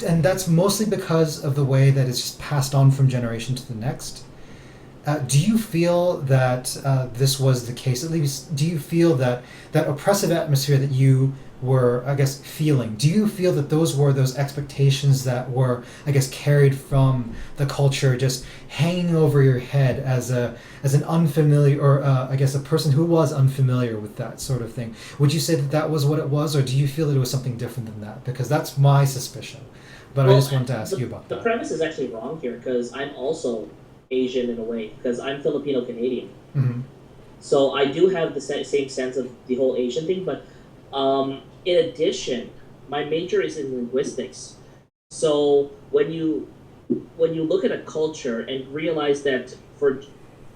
And that's mostly because of the way that it's just passed on from generation to the next. Do you feel that this was the case? At least, do you feel that that oppressive atmosphere that you were, I guess, feeling? Do you feel that those were those expectations that were, I guess, carried from the culture, just hanging over your head as an unfamiliar, or I guess a person who was unfamiliar with that sort of thing? Would you say that that was what it was, or do you feel that it was something different than that? Because that's my suspicion. But I just wanted to ask you about The that. premise is actually wrong here because I'm also Asian in a way because I'm Filipino Canadian. Hmm. So I do have the same sense of the whole Asian thing, but in addition, my major is in linguistics. So when you look at a culture and realize that for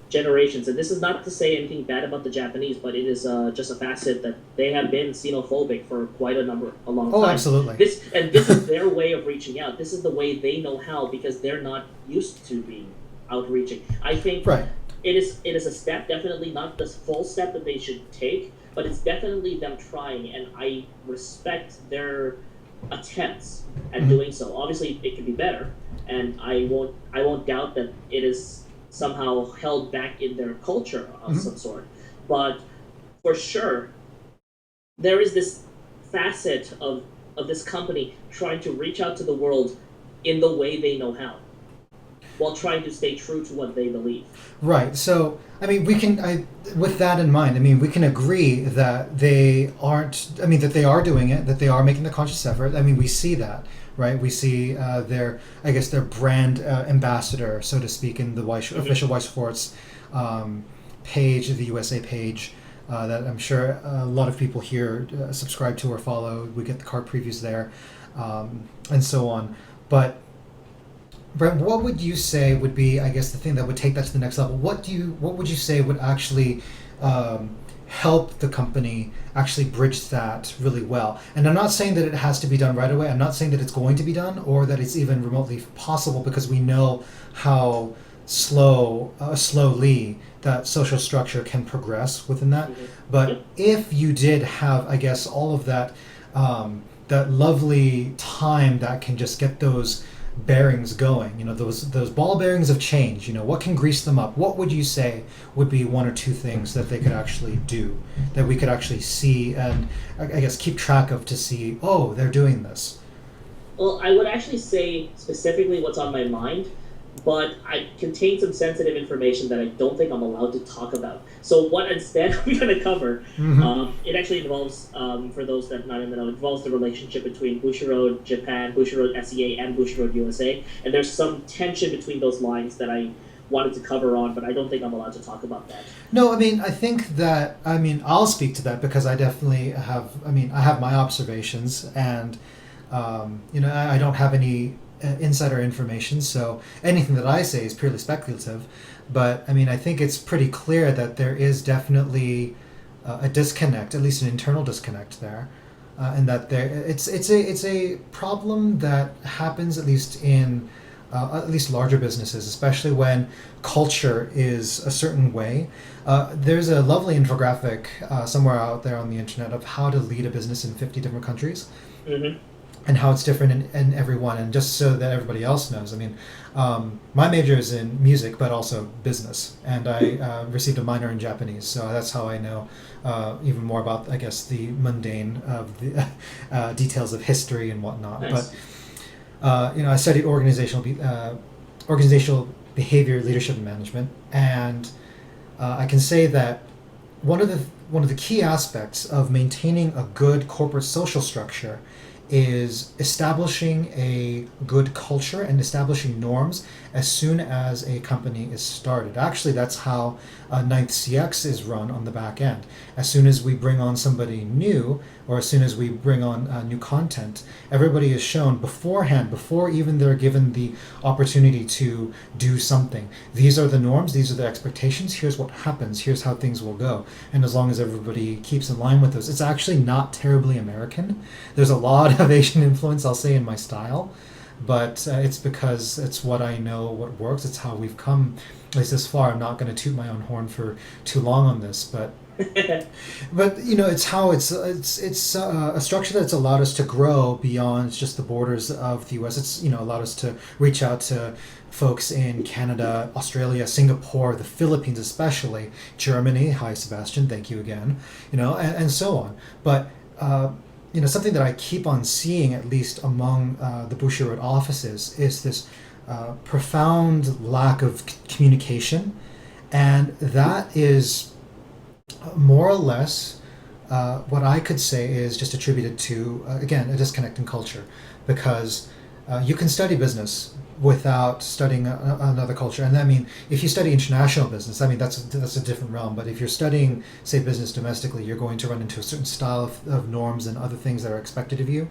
generations, and this is not to say anything bad about the Japanese, but it is just a facet that they have been xenophobic for quite a long Oh, time. absolutely. This is their way of reaching out. This is the way they know how because they're not used to being outreaching. I think Right. it is a step, definitely not the full step that they should take, but it's definitely them trying, and I respect their attempts at doing so. Obviously, it could be better, and I won't doubt that it is somehow held back in their culture of some sort. But for sure, there is this facet of this company trying to reach out to the world in the way they know how, while trying to stay true to what they believe. Right. So, I mean, with that in mind, I mean, we can agree that they aren't, I mean, that they are doing it, that they are making the conscious effort. I mean, we see that, right? We see their brand ambassador, so to speak, in the official Weiss Schwarz page, the USA page. That I'm sure a lot of people here subscribe to or follow. We get the car previews there, and so on. But Brent, what would you say would be, I guess, the thing that would take that to the next level? What would you say would actually help the company actually bridge that really well? And I'm not saying that it has to be done right away. I'm not saying that it's going to be done or that it's even remotely possible, because we know how slowly that social structure can progress within that. Mhm. But Yep. if you did have, I guess, all of that, that lovely time that can just get those bearings going, those ball bearings of change, what can grease them up? What would you say would be one or two things that they could actually do, that we could actually see and, I guess, keep track of to see, oh, they're doing this? Well, I would actually say specifically what's on my mind, but I contain some sensitive information that I don't think I'm allowed to talk about. So what instead we're going to cover, it actually involves, for those that are not in the know, it involves the relationship between Bushiroad Japan, Bushiroad SEA, and Bushiroad USA. And there's some tension between those lines that I wanted to cover on, but I don't think I'm allowed to talk about that. No, I think that, I'll speak to that because I definitely have, I have my observations, and, I don't have any insider information, so anything that I say is purely speculative. But I think it's pretty clear that there is definitely a disconnect, at least an internal disconnect there, and that it's a problem that happens at least in at least larger businesses, especially when culture is a certain way. There's a lovely infographic somewhere out there on the internet of how to lead a business in 50 different countries. Mm-hmm. And how it's different in every one. And just so that everybody else knows, my major is in music, but also business. And I received a minor in Japanese, so that's how I know even more about, I guess, the mundane of the details of history and whatnot. Nice. But, I studied organizational behavior, leadership, and management. And I can say that one of the key aspects of maintaining a good corporate social structure is establishing a good culture and establishing norms as soon as a company is started. Actually, that's how Ninth CX is run on the back end. As soon as we bring on somebody new, or as soon as we bring on new content, everybody is shown beforehand, before even they're given the opportunity to do something. These are the norms, these are the expectations, here's what happens, here's how things will go. And as long as everybody keeps in line with those, it's actually not terribly American. There's a lot of Asian influence, I'll say, in my style. But it's because it's what I know, what works. It's how we've come, at least this far. I'm not going to toot my own horn for too long on this, but it's how it's a structure that's allowed us to grow beyond just the borders of the U.S. It's allowed us to reach out to folks in Canada, Australia, Singapore, the Philippines, especially Germany. Hi, Sebastian. Thank you again. And so on. But something that I keep on seeing, at least among the Bushiroad offices, is this profound lack of communication, and that is more or less what I could say is just attributed to, again, a disconnect in culture, because you can study business without studying another culture. And if you study international business, that's a different realm. But if you're studying, say, business domestically, you're going to run into a certain style of norms and other things that are expected of you.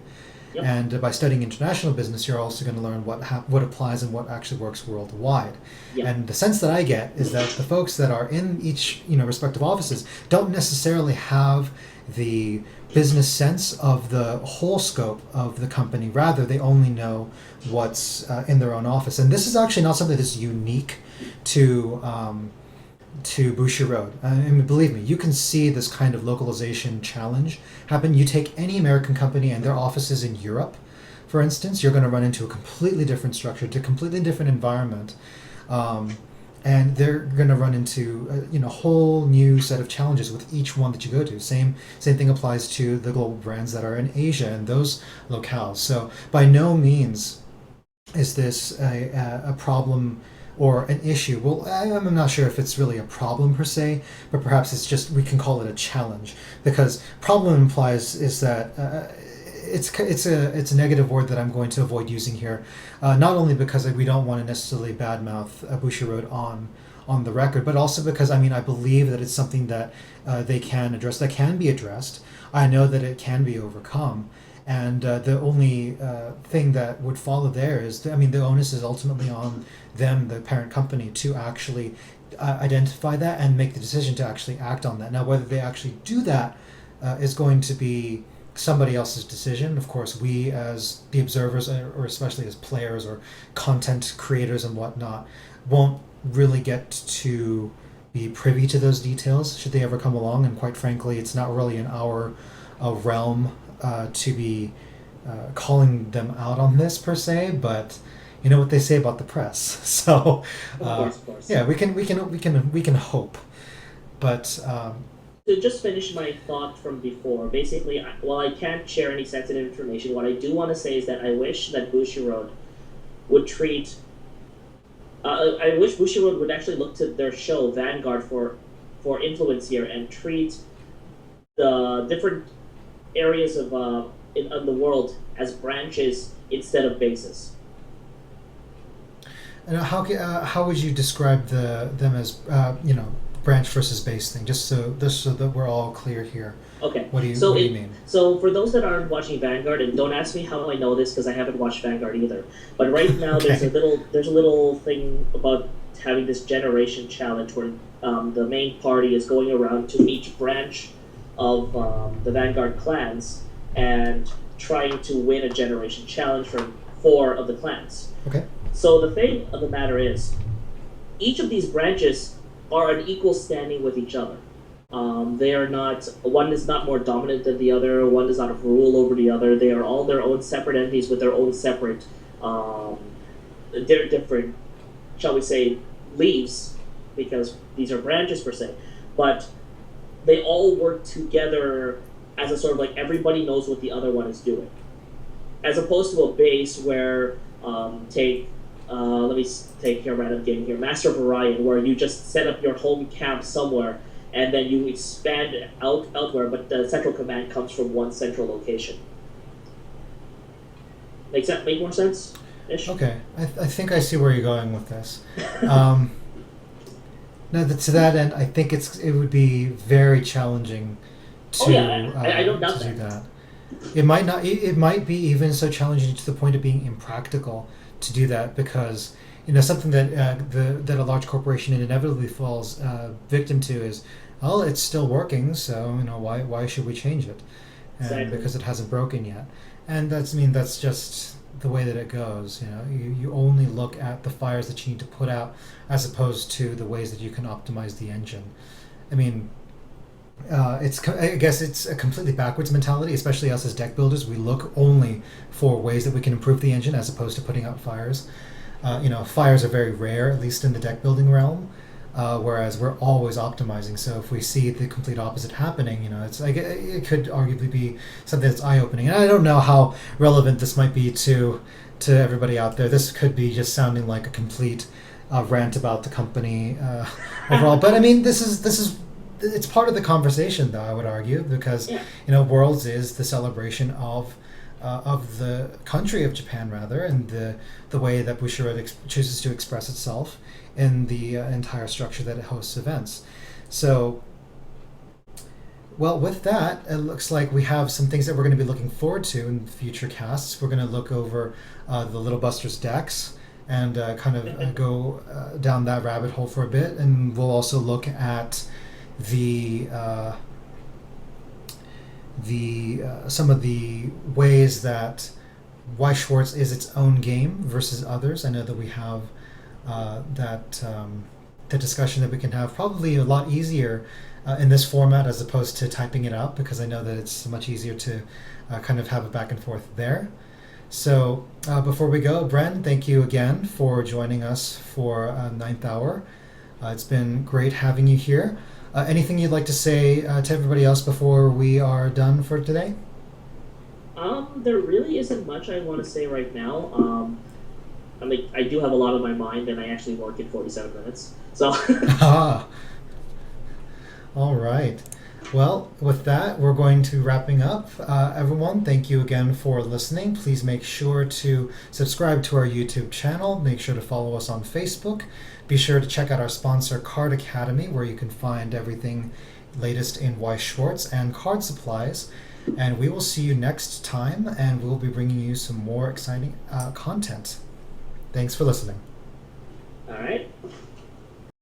Yep. And by studying international business, you're also going to learn what applies and what actually works worldwide. Yep. And the sense that I get is that the folks that are in each respective offices don't necessarily have the business sense of the whole scope of the company. Rather, they only know what's in their own office. And this is actually not something that's unique to Bushiroad. Believe me, you can see this kind of localization challenge happen. You take any American company and their offices in Europe, for instance, you're going to run into a completely different structure, to a completely different environment. And they're going to run into a whole new set of challenges with each one that you go to. Same thing applies to the global brands that are in Asia and those locales. So by no means is this a problem or an issue. Well, I'm not sure if it's really a problem per se, but perhaps it's just, we can call it a challenge, because problem implies is that it's a negative word that I'm going to avoid using here, not only because we don't want to necessarily badmouth Bushiroad on the record, but also because I believe that it's something that they can address, that can be addressed. I know that it can be overcome, and the only thing that would follow there is the onus is ultimately on them, the parent company, to actually identify that and make the decision to actually act on that. Now, whether they actually do that is going to be somebody else's decision. Of course, we as the observers, or especially as players or content creators and whatnot, won't really get to be privy to those details should they ever come along. And quite frankly, it's not really in our realm to be calling them out on this per se. But you know what they say about the press, so Of course. yeah, we can hope. But To just finish my thought from before, basically, while I can't share any sensitive information, what I do want to say is that I wish that Bushiroad would treat. I wish Bushiroad would actually look to their show Vanguard for influence here and treat the different areas of the world as branches instead of bases. and how would you describe them as branch versus base thing? Just so that we're all clear here. Okay. What do you So what do you it mean? so for those that aren't watching Vanguard, and don't ask me how I know this because I haven't watched Vanguard either. But right now Okay. there's a little thing about having this generation challenge where the main party is going around to each branch of the Vanguard clans and trying to win a generation challenge from four of the clans. Okay. So the thing of the matter is, each of these branches are on equal standing with each other. They are not. One is not more dominant than the other. One does not rule over the other. They are all their own separate entities with their own separate, they're different, shall we say, leaves, because these are branches per se. But they all work together as a sort of like everybody knows what the other one is doing, as opposed to a base where let me take a random game here, Master of Orion, where you just set up your home camp somewhere and then you expand elsewhere, but the central command comes from one central location. Make more sense? Ish? Okay. I think I see where you're going with this. Um, no, to that end, I think it would be very challenging Oh to yeah, I don't doubt to do that. that. It might not. It might be even so challenging to the point of being impractical to do that, because something that that a large corporation inevitably falls victim to is, well, it's still working, so why should we change it? And Exactly. because it hasn't broken yet, and that's just the way that it goes. You only look at the fires that you need to put out as opposed to the ways that you can optimize the engine. I mean, I guess it's a completely backwards mentality, especially us as deck builders. We look only for ways that we can improve the engine as opposed to putting out fires. Fires are very rare, at least in the deck building realm, whereas we're always optimizing. So if we see the complete opposite happening, it's like it could arguably be something that's eye opening. And I don't know how relevant this might be to everybody out there. This could be just sounding like a complete rant about the company overall. But I mean, this is it's part of the conversation, though, I would argue, because Yeah. Worlds is the celebration of the country of Japan, rather, and the way that Bushiroad chooses to express itself in the entire structure that it hosts events. So, well, with that, it looks like we have some things that we're going to be looking forward to in future casts. We're going to look over the Little Busters decks and kind of go down that rabbit hole for a bit, and we'll also look at the some of the ways that Weiss Schwarz is its own game versus others. I know that we have the discussion that we can have probably a lot easier in this format as opposed to typing it out, because I know that it's much easier to kind of have a back and forth there. So before we go, Bren, thank you again for joining us for Ninth Hour. It's been great having you here. Anything you'd like to say to everybody else before we are done for today? There really isn't much I want to say right now. I do have a lot on my mind, and I actually work in 47 minutes. So, Ah, all right. Well, with that, we're going to wrapping up. Everyone, thank you again for listening. Please make sure to subscribe to our YouTube channel. Make sure to follow us on Facebook. Be sure to check out our sponsor, Card Academy, where you can find everything latest in Weiss Schwarz and card supplies. And we will see you next time, and we'll be bringing you some more exciting content. Thanks for listening. All right.